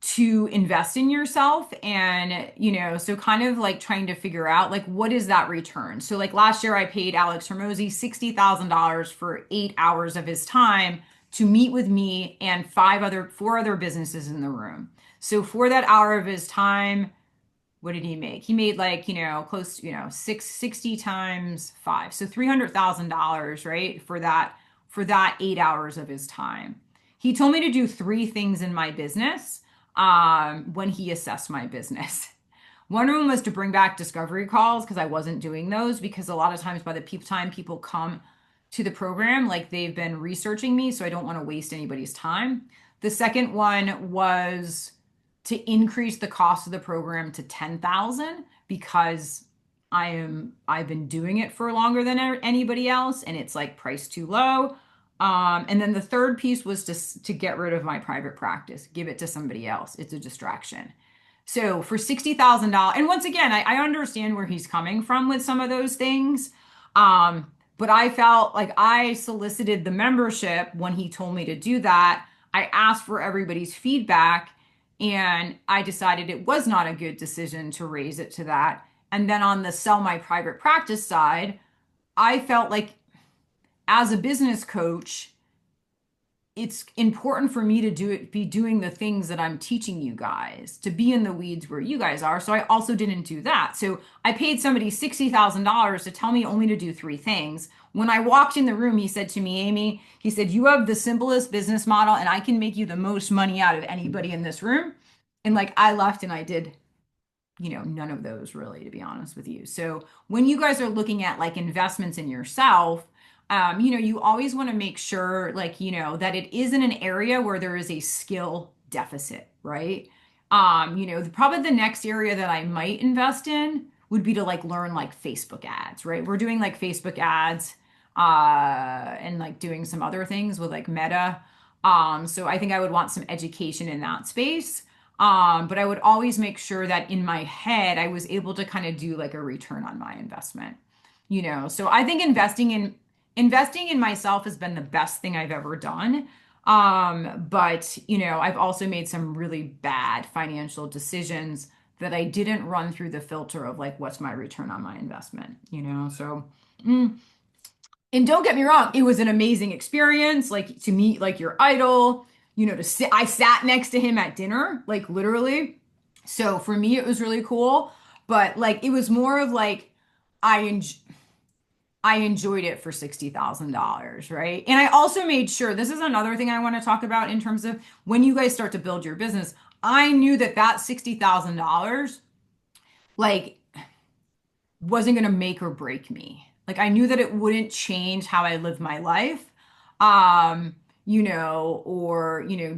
to invest in yourself and, so kind of like trying to figure out like what is that return? So like last year I paid Alex Hermosi $60,000 for 8 hours of his time to meet with me and four other businesses in the room. So for that hour of his time, what did he make? He made like, close, 60 times five. So $300,000, right? For that 8 hours of his time. He told me to do three things in my business when he assessed my business. One of them was to bring back discovery calls because I wasn't doing those because a lot of times by the time people come to the program, like they've been researching me, so I don't want to waste anybody's time. The second one was to increase the cost of the program to 10,000 because I've been doing it for longer than anybody else and it's like priced too low. And then the third piece was to get rid of my private practice, give it to somebody else. It's a distraction. So for $60,000, and once again, I understand where he's coming from with some of those things. But I felt like I solicited the membership when he told me to do that. I asked for everybody's feedback and I decided it was not a good decision to raise it to that. And then on the sell my private practice side, I felt like as a business coach, it's important for me to be doing the things that I'm teaching you guys, to be in the weeds where you guys are. So I also didn't do that. So I paid somebody $60,000 to tell me only to do three things. When I walked in the room, he said to me, Amy, he said, you have the simplest business model and I can make you the most money out of anybody in this room. And like I left and I did none of those really, to be honest with you. So when you guys are looking at like investments in yourself, you always want to make sure like, that it is in an area where there is a skill deficit, right? Probably the next area that I might invest in would be to like learn like Facebook ads, right? We're doing like Facebook ads, and like doing some other things with like Meta. So I think I would want some education in that space. But I would always make sure that in my head, I was able to kind of do like a return on my investment, So I think investing in myself has been the best thing I've ever done. But I've also made some really bad financial decisions that I didn't run through the filter of like, what's my return on my investment. So, and don't get me wrong, it was an amazing experience, like to meet like your idol, I sat next to him at dinner, like literally. So for me, it was really cool. But like, it was more of like, I enjoy. I enjoyed it for $60,000, right? And I also made sure this is another thing I want to talk about in terms of when you guys start to build your business. I knew that $60,000 like wasn't going to make or break me. Like I knew that it wouldn't change how I live my life. Or,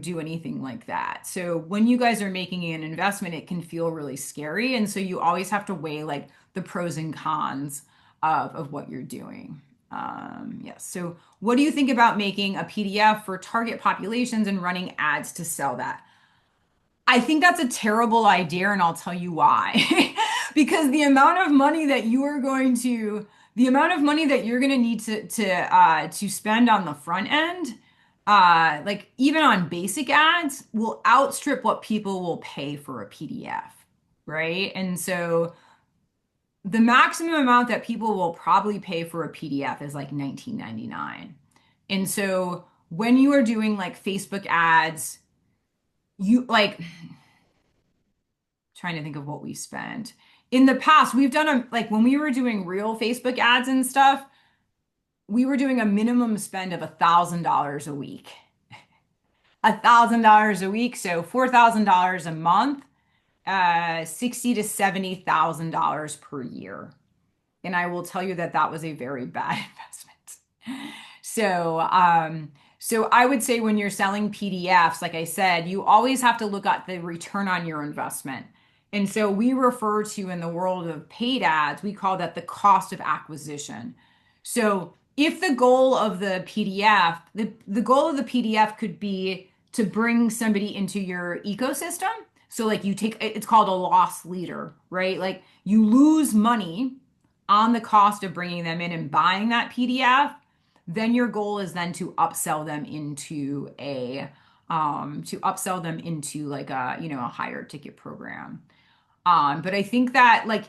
do anything like that. So when you guys are making an investment, it can feel really scary. And so you always have to weigh like the pros and cons of what you're doing. Yes. So what do you think about making a PDF for target populations and running ads to sell that? I think that's a terrible idea, and I'll tell you why. Because the amount of money that you're gonna need to spend on the front end, like even on basic ads, will outstrip what people will pay for a PDF, right? And so the maximum amount that people will probably pay for a PDF is like $19.99. And so when you are doing like Facebook ads, you like Trying to think of what we spend. In the past, we've done like when we were doing real Facebook ads and stuff, we were doing a minimum spend of $1,000 a week. $1,000 a week, so $4,000 a month, 60 to $70,000 per year. And I will tell you that that was a very bad investment. So, so I would say when you're selling PDFs, like I said, you always have to look at the return on your investment. And so we refer to in the world of paid ads, we call that the cost of acquisition. So if the goal of the PDF, the goal of the PDF could be to bring somebody into your ecosystem. So like you take, it's called a loss leader, right? Like you lose money on the cost of bringing them in and buying that PDF, then your goal is then to upsell them into like a, you know, a higher ticket program. But I think that like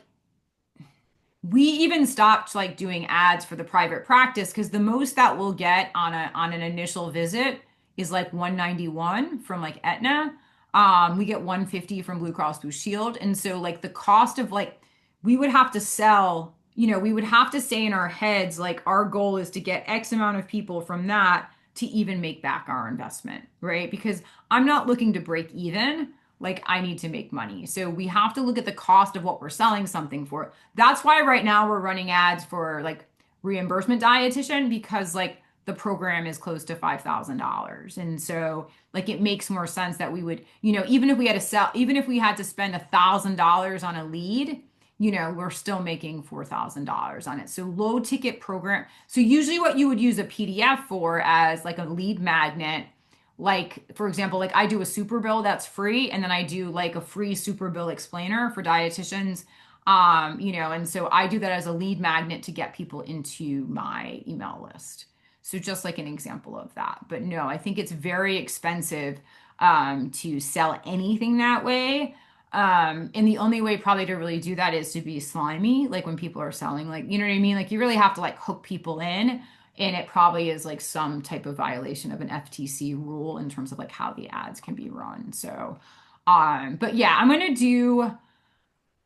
we even stopped like doing ads for the private practice because the most that we'll get on an initial visit is like 191 from like Aetna. We get 150 from Blue Cross Blue Shield. And so like the cost of like we would have to sell, you know, we would have to say in our heads like our goal is to get X amount of people from that to even make back our investment, right? Because I'm not looking to break even. Like I need to make money. So we have to look at the cost of what we're selling something for. That's why right now we're running ads for like reimbursement dietitian because like the program is close to $5,000. And so like it makes more sense that we would, you know, even if we had to sell, even if we had to spend $1,000 on a lead, you know, we're still making $4,000 on it. So low ticket program. So usually what you would use a PDF for as like a lead magnet, like for example, like I do a super bill that's free, and then I do like a free super bill explainer for dietitians. You know, and so I do that as a lead magnet to get people into my email list. So just like an example of that. But no, I think it's very expensive to sell anything that way. And the only way probably to really do that is to be slimy, like when people are selling, like, you know what I mean? Like you really have to like hook people in, and it probably is like some type of violation of an FTC rule in terms of like how the ads can be run. So, but yeah, I'm gonna do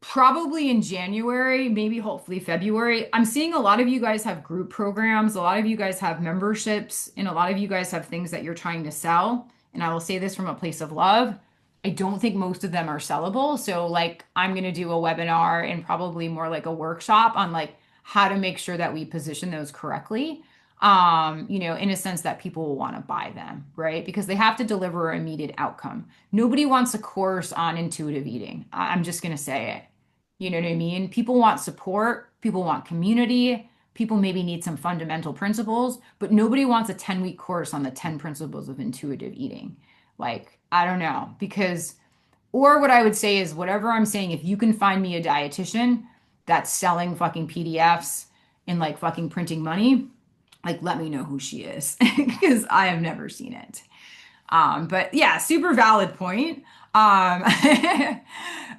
probably in January, maybe hopefully February. I'm seeing a lot of you guys have group programs, a lot of you guys have memberships, and a lot of you guys have things that you're trying to sell. And I will say this from a place of love. I don't think most of them are sellable. So like I'm going to do a webinar and probably more like a workshop on like how to make sure that we position those correctly. You know, in a sense that people will want to buy them, right? Because they have to deliver an immediate outcome. Nobody wants a course on intuitive eating. I'm just going to say it. You know what I mean? People want support, people want community, people maybe need some fundamental principles, but nobody wants a 10-week course on the 10 principles of intuitive eating. Like, I don't know, because, or what I would say is whatever I'm saying, if you can find me a dietitian that's selling fucking PDFs and like fucking printing money, like let me know who she is because I have never seen it. But yeah, super valid point. Um,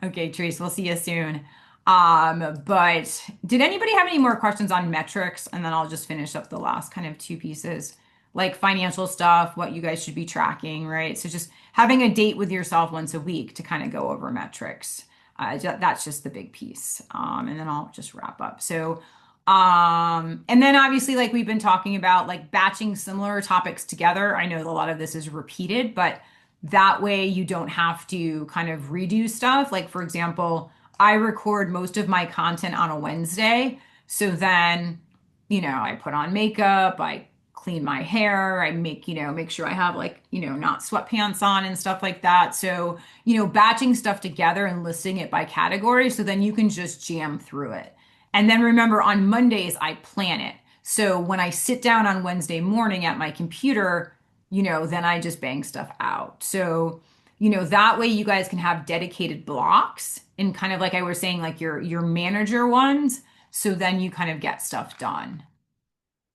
okay, Trace, we'll see you soon. But did anybody have any more questions on metrics? And then I'll just finish up the last kind of two pieces, like financial stuff, what you guys should be tracking, right? So just having a date with yourself once a week to kind of go over metrics. That's just the big piece. And then I'll just wrap up. So, and then obviously, like we've been talking about, like batching similar topics together. I know a lot of this is repeated, but that way you don't have to kind of redo stuff. Like, for example, I record most of my content on a Wednesday. So then, you know, I put on makeup, I clean my hair, I make, you know, make sure I have like, you know, not sweatpants on and stuff like that. So, you know, batching stuff together and listing it by category. So then you can just jam through it. And then remember on Mondays, I plan it. So when I sit down on Wednesday morning at my computer, you know, then I just bang stuff out. So, you know, that way you guys can have dedicated blocks and kind of like I was saying, like your manager ones. So then you kind of get stuff done.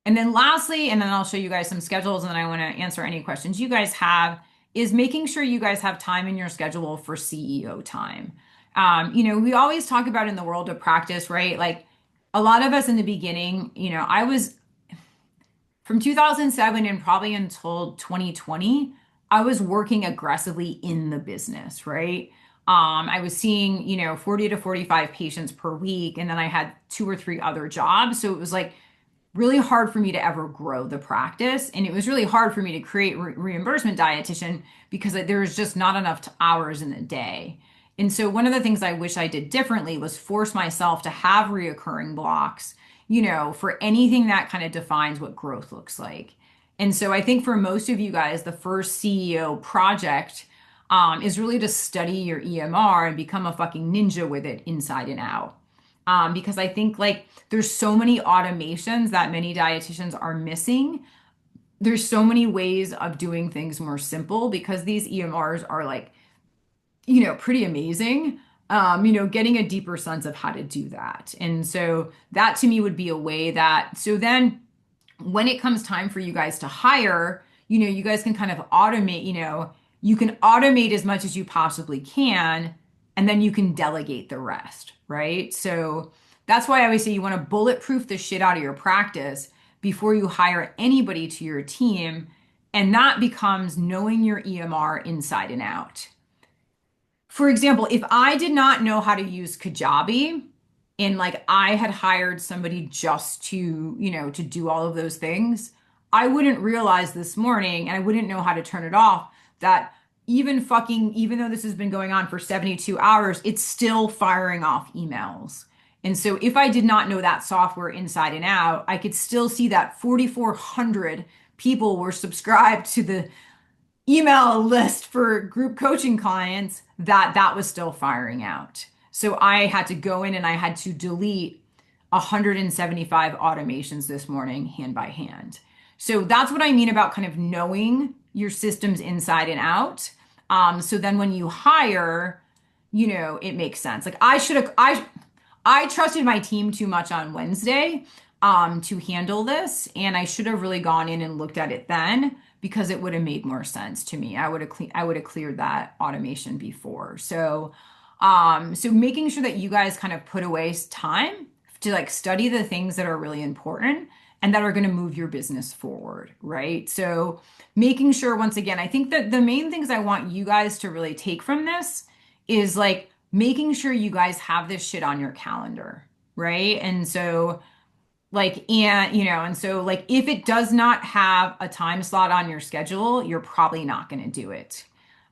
And then lastly, and then I'll show you guys some schedules and then I want to answer any questions you guys have, is making sure you guys have time in your schedule for CEO time. You know, we always talk about in the world of practice, right? Like a lot of us in the beginning, you know, I was from 2007 and probably until 2020, I was working aggressively in the business, right? I was seeing, 40 to 45 patients per week, and then I had two or three other jobs. So it was like really hard for me to ever grow the practice. And it was really hard for me to create reimbursement dietitian because there was just not enough hours in the day. And so one of the things I wish I did differently was force myself to have reoccurring blocks, for anything that kind of defines what growth looks like. And so I think for most of you guys, the first CEO project is really to study your EMR and become a fucking ninja with it inside and out. Because I think like there's so many automations that many dietitians are missing. There's so many ways of doing things more simple because these EMRs are like, pretty amazing. Getting a deeper sense of how to do that. And so that to me would be a way that, so then when it comes time for you guys to hire, you guys can kind of automate, you can automate as much as you possibly can, and then you can delegate the rest, right? So that's why I always say you want to bulletproof the shit out of your practice before you hire anybody to your team. And that becomes knowing your EMR inside and out. For example, if I did not know how to use Kajabi and like I had hired somebody just to, to do all of those things, I wouldn't realize this morning and I wouldn't know how to turn it off that even though this has been going on for 72 hours, it's still firing off emails. And so if I did not know that software inside and out, I could still see that 4,400 people were subscribed to the email list for group coaching clients that was still firing out. So I had to go in and I had to delete 175 automations this morning hand by hand. So that's what I mean about kind of knowing your systems inside and out. So then when you hire, it makes sense. Like I trusted my team too much on Wednesday to handle this, and I should have really gone in and looked at it then because it would have made more sense to me. I would have cleared that automation before. So making sure that you guys kind of put away time to like study the things that are really important and that are going to move your business forward, right? So making sure, once again, I think that the main things I want you guys to really take from this is like making sure you guys have this shit on your calendar, right? And so like if it does not have a time slot on your schedule, you're probably not going to do it.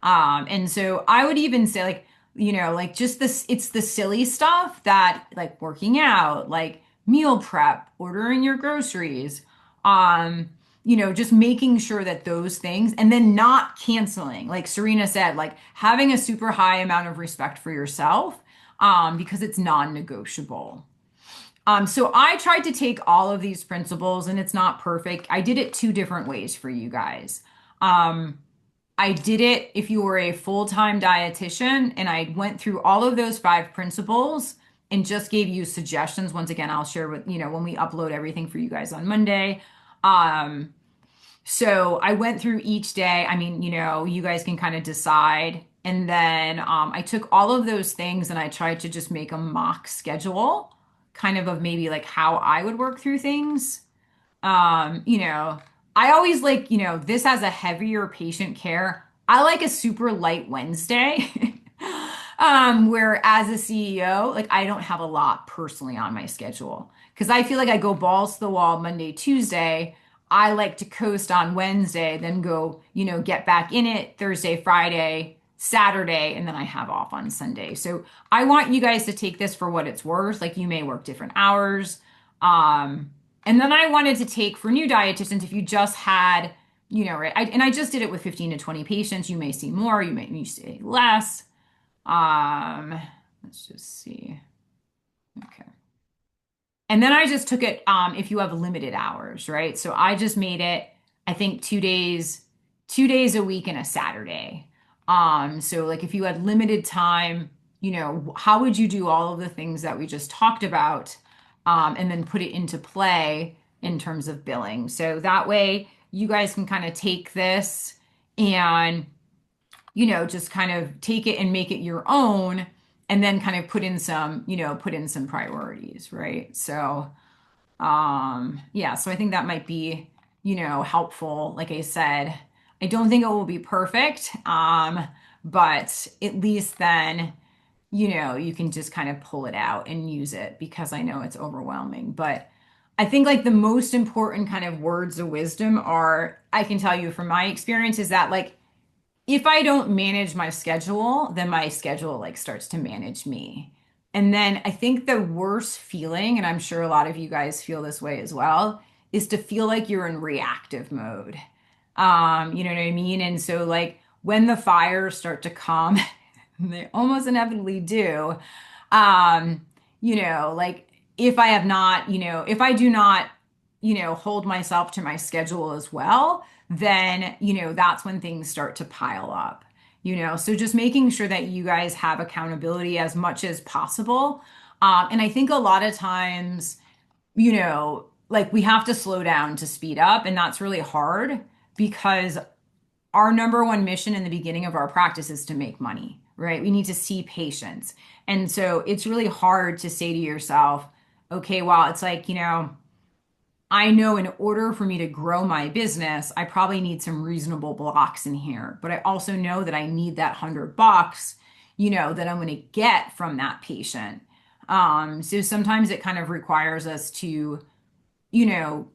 And so I would even say like, like just this, it's the silly stuff that like working out, like meal prep, ordering your groceries, just making sure that those things and then not canceling, like Serena said, like having a super high amount of respect for yourself, because it's non-negotiable. So I tried to take all of these principles and it's not perfect. I did it two different ways for you guys. I did it if you were a full-time dietitian and I went through all of those five principles and just gave you suggestions. Once again, I'll share with, when we upload everything for you guys on Monday. So I went through each day. I mean, you guys can kind of decide. And then I took all of those things and I tried to just make a mock schedule kind of maybe like how I would work through things. I always like, this has a heavier patient care. I like a super light Wednesday. Where as a CEO, like I don't have a lot personally on my schedule because I feel like I go balls to the wall Monday, Tuesday. I like to coast on Wednesday, then go, get back in it Thursday, Friday, Saturday, and then I have off on Sunday. So I want you guys to take this for what it's worth. Like you may work different hours. And then I wanted to take for new dietitians, if you just had, right, and I just did it with 15 to 20 patients. You may see more, you may see less. Let's just see. Okay. And then I just took it if you have limited hours, right? So I just made it, I think 2 days a week and a Saturday. So like if you had limited time, how would you do all of the things that we just talked about, and then put it into play in terms of billing. So that way you guys can kind of take this and, just kind of take it and make it your own and then kind of put in some priorities, right? So, yeah, so I think that might be, helpful. Like I said, I don't think it will be perfect. but at least then, you can just kind of pull it out and use it because I know it's overwhelming. But I think like the most important kind of words of wisdom are, I can tell you from my experience is that like if I don't manage my schedule, then my schedule like starts to manage me. And then I think the worst feeling, and I'm sure a lot of you guys feel this way as well, is to feel like you're in reactive mode. You know what I mean? And so like when the fires start to come, they almost inevitably do. Um, like if I have not, if I do not, hold myself to my schedule as well, then, that's when things start to pile up, So just making sure that you guys have accountability as much as possible. And I think a lot of times, like we have to slow down to speed up, and that's really hard because our number one mission in the beginning of our practice is to make money, right? We need to see patients. And so it's really hard to say to yourself, okay, well, it's like, I know in order for me to grow my business, I probably need some reasonable blocks in here. But I also know that I need that $100, that I'm going to get from that patient. So sometimes it kind of requires us to, you know,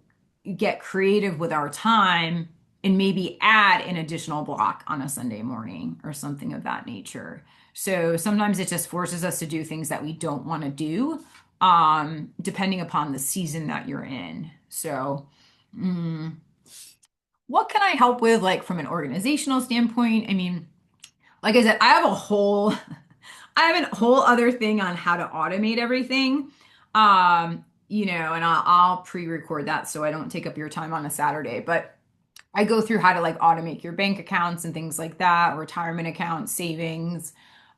get creative with our time and maybe add an additional block on a Sunday morning or something of that nature. So sometimes it just forces us to do things that we don't want to do, depending upon the season that you're in. So, mm, what can I help with, like from an organizational standpoint? I mean, like I said, I have a whole I have a whole other thing on how to automate everything. And I'll pre-record that so I don't take up your time on a Saturday. But I go through how to like automate your bank accounts and things like that, retirement accounts, savings,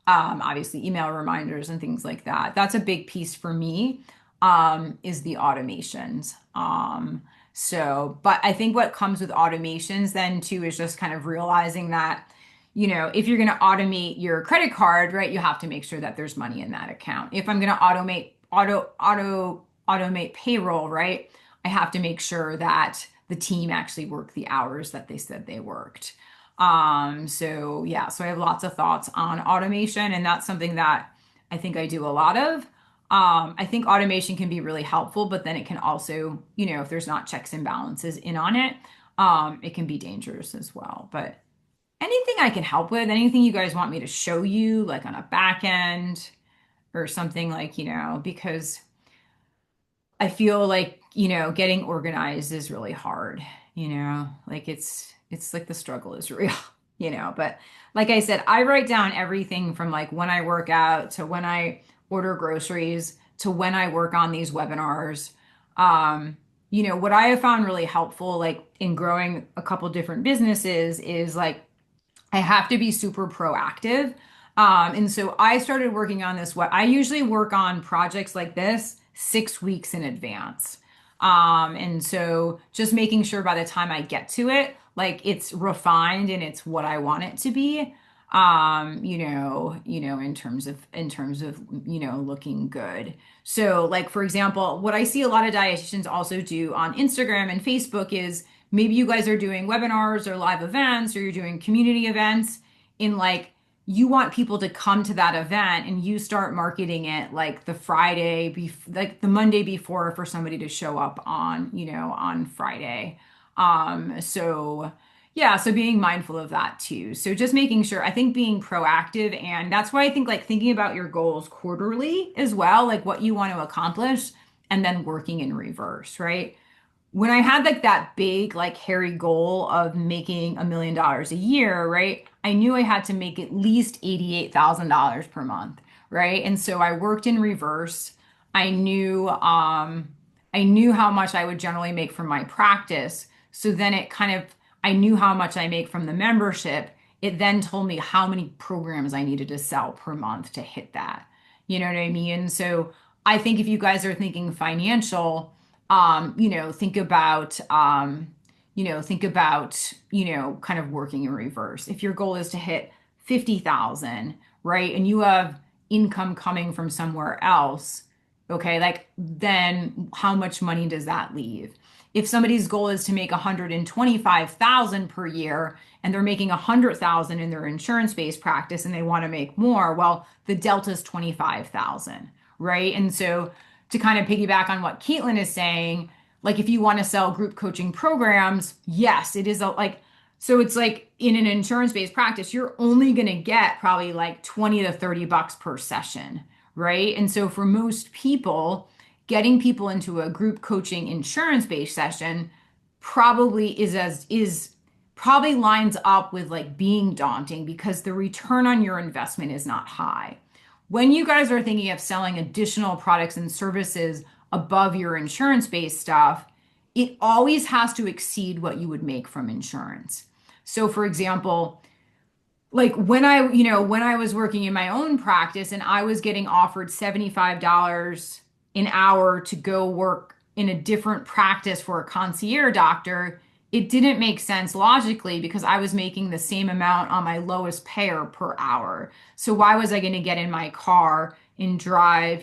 obviously email reminders and things like that. That's a big piece for me, is the automations. But I think what comes with automations then too is just kind of realizing that, if you're going to automate your credit card, right, you have to make sure that there's money in that account. If I'm going to automate payroll, right, I have to make sure that the team actually worked the hours that they said they worked. So I have lots of thoughts on automation, and that's something that I think I do a lot of. I think automation can be really helpful, but then it can also, if there's not checks and balances in on it, it can be dangerous as well. But anything I can help with, anything you guys want me to show you, like on a back end or something like, because I feel like, getting organized is really hard, like it's like the struggle is real, but like I said, I write down everything from like when I work out to when I order groceries to when I work on these webinars. What I have found really helpful, like in growing a couple different businesses is like I have to be super proactive. And so I started working on this. What I usually work on projects like this 6 weeks in advance. And so just making sure by the time I get to it, like it's refined and it's what I want it to be. In terms of, looking good. So like, for example, what I see a lot of dietitians also do on Instagram and Facebook is maybe you guys are doing webinars or live events or you're doing community events in like you want people to come to that event and you start marketing it like like the Monday before for somebody to show up on Friday. So yeah, so being mindful of that too. So just making sure, I think being proactive, and that's why I think like thinking about your goals quarterly as well, like what you want to accomplish, and then working in reverse, right? When I had like that big, like hairy goal of making $1 million a year, right? I knew I had to make at least $88,000 per month, right? And so I worked in reverse. I knew, I knew how much I would generally make from my practice. So then I knew how much I make from the membership. It then told me how many programs I needed to sell per month to hit that. You know what I mean? So I think if you guys are thinking financial, think about, kind of working in reverse. If your goal is to hit 50,000, right? And you have income coming from somewhere else, okay, like then how much money does that leave? if somebody's goal is to make 125,000 per year and they're making 100,000 in their insurance-based practice and they want to make more, well, the delta is 25,000, right? And so to kind of piggyback on what Caitlin is saying, like if you want to sell group coaching programs, yes, it is like, so it's like in an insurance-based practice, you're only going to get probably like 20 to 30 bucks per session, right? And so for most people, getting people into a group coaching insurance-based session probably is probably lines up with like being daunting because the return on your investment is not high. When you guys are thinking of selling additional products and services above your insurance-based stuff, it always has to exceed what you would make from insurance. So for example, like when I was working in my own practice and I was getting offered $75 an hour to go work in a different practice for a concierge doctor, it didn't make sense logically because I was making the same amount on my lowest payer per hour. So why was I going to get in my car and drive,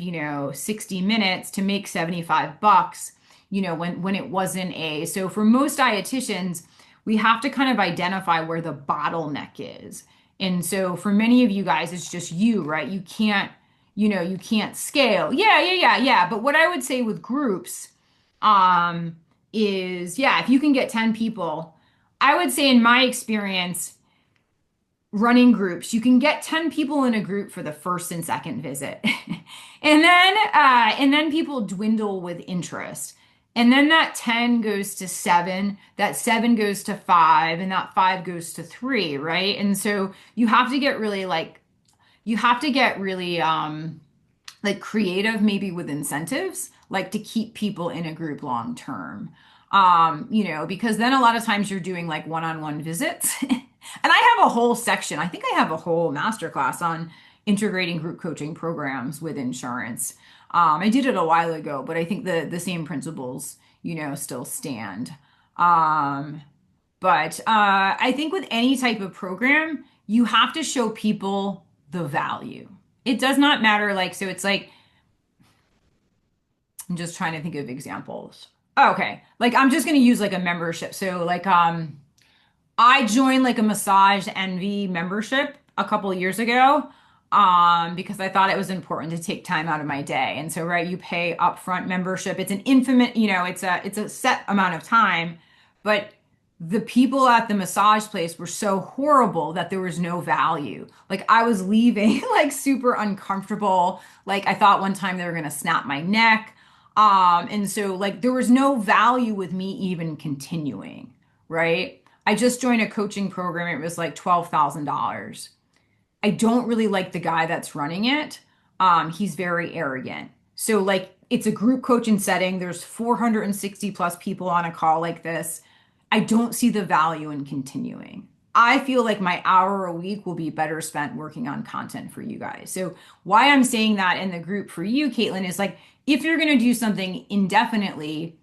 60 minutes to make 75 bucks, when it wasn't so for most dietitians, we have to kind of identify where the bottleneck is. And so for many of you guys, it's just you, right? You can't scale. Yeah. But what I would say with groups, is yeah, if you can get 10 people, I would say in my experience running groups, you can get 10 people in a group for the first and second visit. And then people dwindle with interest. And then that 10 goes to 7, that 7 goes to 5, and that 5 goes to 3, right? And so you have to get really like creative maybe with incentives, like to keep people in a group long term. Because then a lot of times you're doing like one-on-one visits. And I have a whole section, I think I have a whole masterclass on integrating group coaching programs with insurance. I did it a while ago, but I think the same principles, still stand. But I think with any type of program, you have to show people the value. It does not matter. Like, so it's like, I'm just trying to think of examples. Okay. Like, I'm just going to use like a membership. So like, I joined like a Massage Envy membership a couple of years ago, because I thought it was important to take time out of my day. And so, right, you pay upfront membership. It's an infinite, it's a set amount of time, but the people at the massage place were so horrible that there was no value. Like I was leaving like super uncomfortable. Like I thought one time they were going to snap my neck. And so like there was no value with me even continuing, right? I just joined a coaching program. It was like $12,000. I don't really like the guy that's running it. He's very arrogant. So like it's a group coaching setting. There's 460 plus people on a call like this. I don't see the value in continuing. I feel like my hour a week will be better spent working on content for you guys. So why I'm saying that in the group for you, Caitlin, is like if you're going to do something indefinitely,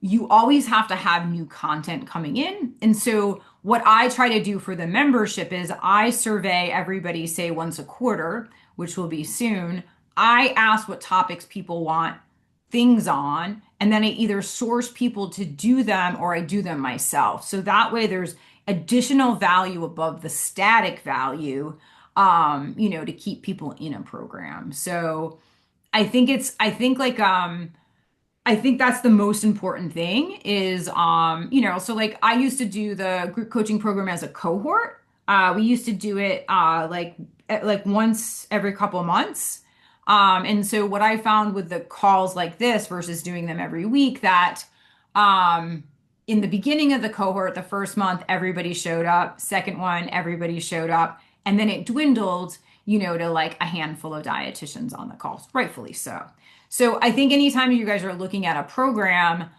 you always have to have new content coming in. And so what I try to do for the membership is I survey everybody, say once a quarter, which will be soon. I ask what topics people want things on, and then I either source people to do them or I do them myself. So that way there's additional value above the static value, to keep people in a program. So I think that's the most important thing is, so like I used to do the group coaching program as a cohort. We used to do it like once every couple of months. And so what I found with the calls like this versus doing them every week, that in the beginning of the cohort, the first month, everybody showed up. Second one, everybody showed up. And then it dwindled, to like a handful of dietitians on the calls, rightfully so. So I think anytime you guys are looking at a program,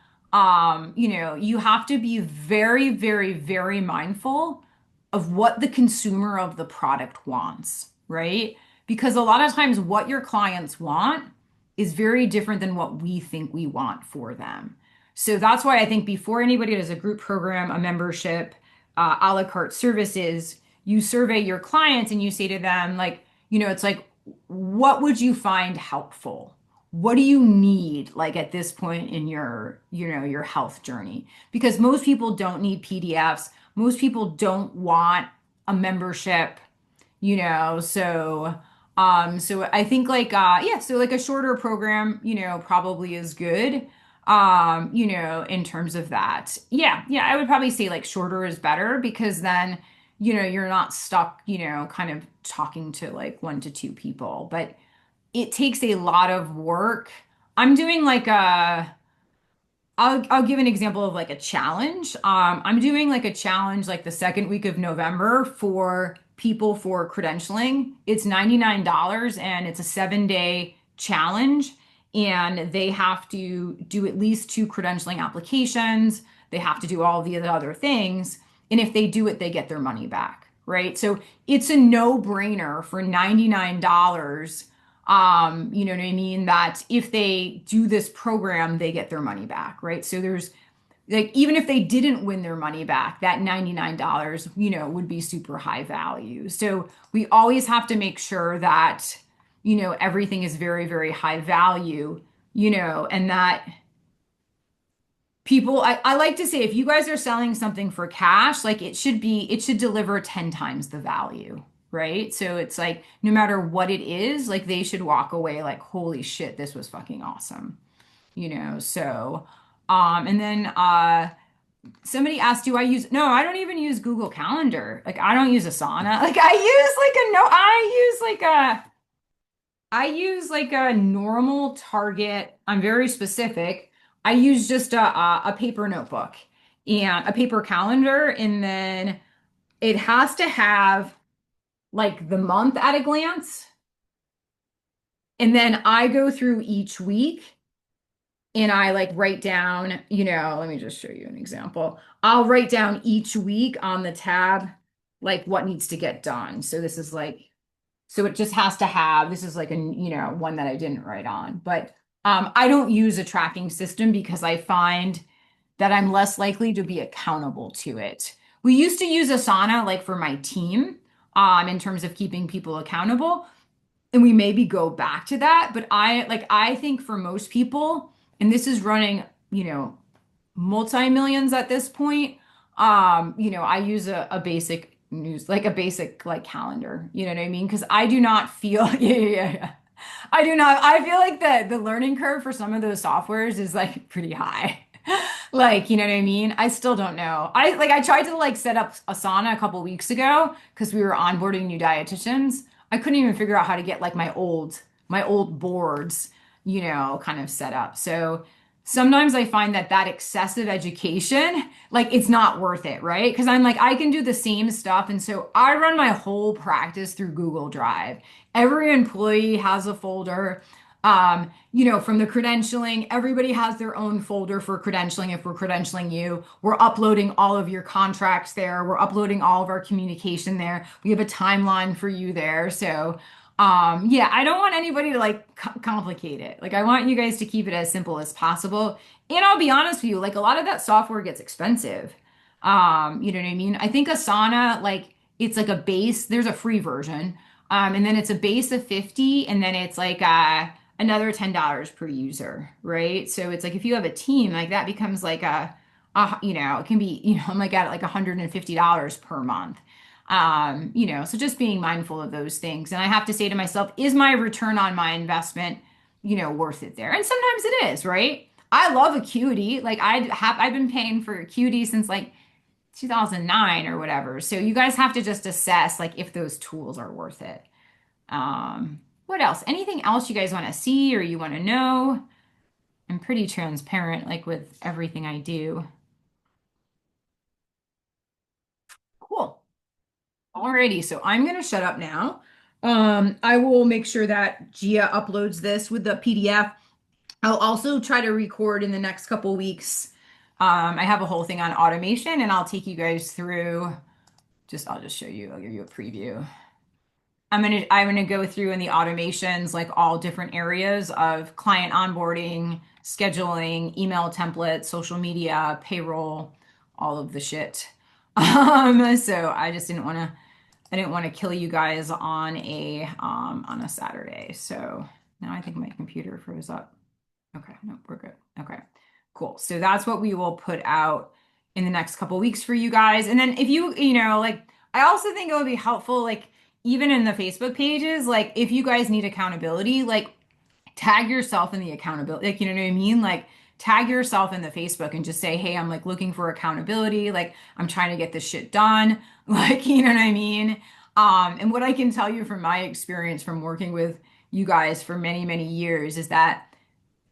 you have to be very, very, very mindful of what the consumer of the product wants, right? Because a lot of times what your clients want is very different than what we think we want for them. So that's why I think before anybody does a group program, a membership, a la carte services, you survey your clients and you say to them, like, it's like, what would you find helpful? what do you need like at this point in your, your health journey? Because most people don't need PDFs. Most people don't want a membership, so I think like yeah, so like a shorter program, probably is good. In terms of that. Yeah, yeah, I would probably say like shorter is better because then, you're not stuck, kind of talking to like one to two people. But it takes a lot of work. I'm doing like I'll give an example of like a challenge. I'm doing like a challenge like the second week of November for people for credentialing. It's $99 and it's a 7-day challenge. And they have to do at least two credentialing applications. They have to do all the other things. And if they do it, they get their money back, right? So it's a no-brainer for $99, you know what I mean? That if they do this program, they get their money back, right? So there's like, even if they didn't win their money back, that $99, would be super high value. So we always have to make sure that, everything is very, very high value, and that people, I like to say, if you guys are selling something for cash, like it should deliver 10 times the value, right? So it's like, no matter what it is, like they should walk away like, holy shit, this was fucking awesome, so, and then, somebody asked, do I use, no, I don't even use Google Calendar. Like I don't use Asana. Like I use like a, no, I use like a normal Target. I'm very specific. I use just a paper notebook and a paper calendar, and then it has to have like the month at a glance. And then I go through each week and I like write down, let me just show you an example. I'll write down each week on the tab, like what needs to get done. So this is like, so it just has to have, this is like a, one that I didn't write on, but I don't use a tracking system because I find that I'm less likely to be accountable to it. We used to use Asana like for my team, in terms of keeping people accountable, and we maybe go back to that, but I think for most people, and this is running, multi-millions at this point, I use a basic news, like a basic like calendar, you know what I mean? Because I do not feel yeah. I do not, I feel like the learning curve for some of those softwares is like pretty high. Like, you know what I mean? I still don't know. I tried to like set up Asana a couple weeks ago because we were onboarding new dietitians. I couldn't even figure out how to get like my old boards, kind of set up. So sometimes I find that excessive education, like it's not worth it, right? Because I'm like, I can do the same stuff. And so I run my whole practice through Google Drive. Every employee has a folder. From the credentialing, everybody has their own folder for credentialing. If we're credentialing you, we're uploading all of your contracts there. We're uploading all of our communication there. We have a timeline for you there. So, yeah, I don't want anybody to like complicate it. Like, I want you guys to keep it as simple as possible. And I'll be honest with you, like, a lot of that software gets expensive. You know what I mean? I think Asana, like, it's like a base, there's a free version. And then it's a base of 50, and then it's like another $10 per user, right? So it's like if you have a team, like that becomes like it can be, I'm like at like $150 per month. So just being mindful of those things. And I have to say to myself, is my return on my investment, worth it there? And sometimes it is, right? I love Acuity. Like I've been paying for Acuity since like 2009 or whatever. So you guys have to just assess like if those tools are worth it. What else? Anything else you guys want to see or you want to know? I'm pretty transparent like with everything I do. Cool. Alrighty, so I'm gonna shut up now. I will make sure that Gia uploads this with the PDF. I'll also try to record in the next couple weeks. I have a whole thing on automation, and I'll take you guys through. I'll just show you. I'll give you a preview. I'm gonna go through in the automations, like all different areas of client onboarding, scheduling, email templates, social media, payroll, all of the shit. So I didn't want to kill you guys on a Saturday. So Now I think my computer froze up. Okay, no, we're good. Okay, cool. So that's what we will put out in the next couple weeks for you guys. And then if you know, like, I also think it would be helpful, like, even in the Facebook pages, like, if you guys need accountability, like, tag yourself in the accountability, like, you know what I mean? Like, tag yourself in the Facebook and just say, hey, I'm like looking for accountability. Like, I'm trying to get this shit done. Like, you know what I mean? And what I can tell you from my experience from working with you guys for many, many years is that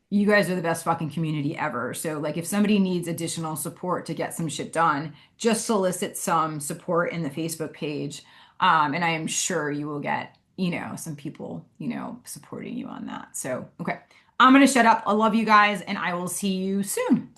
you guys are the best fucking community ever. So, like, if somebody needs additional support to get some shit done, just solicit some support in the Facebook page. And I am sure you will get, you know, some people, you know, supporting you on that. So, okay, I'm going to shut up. I love you guys, and I will see you soon.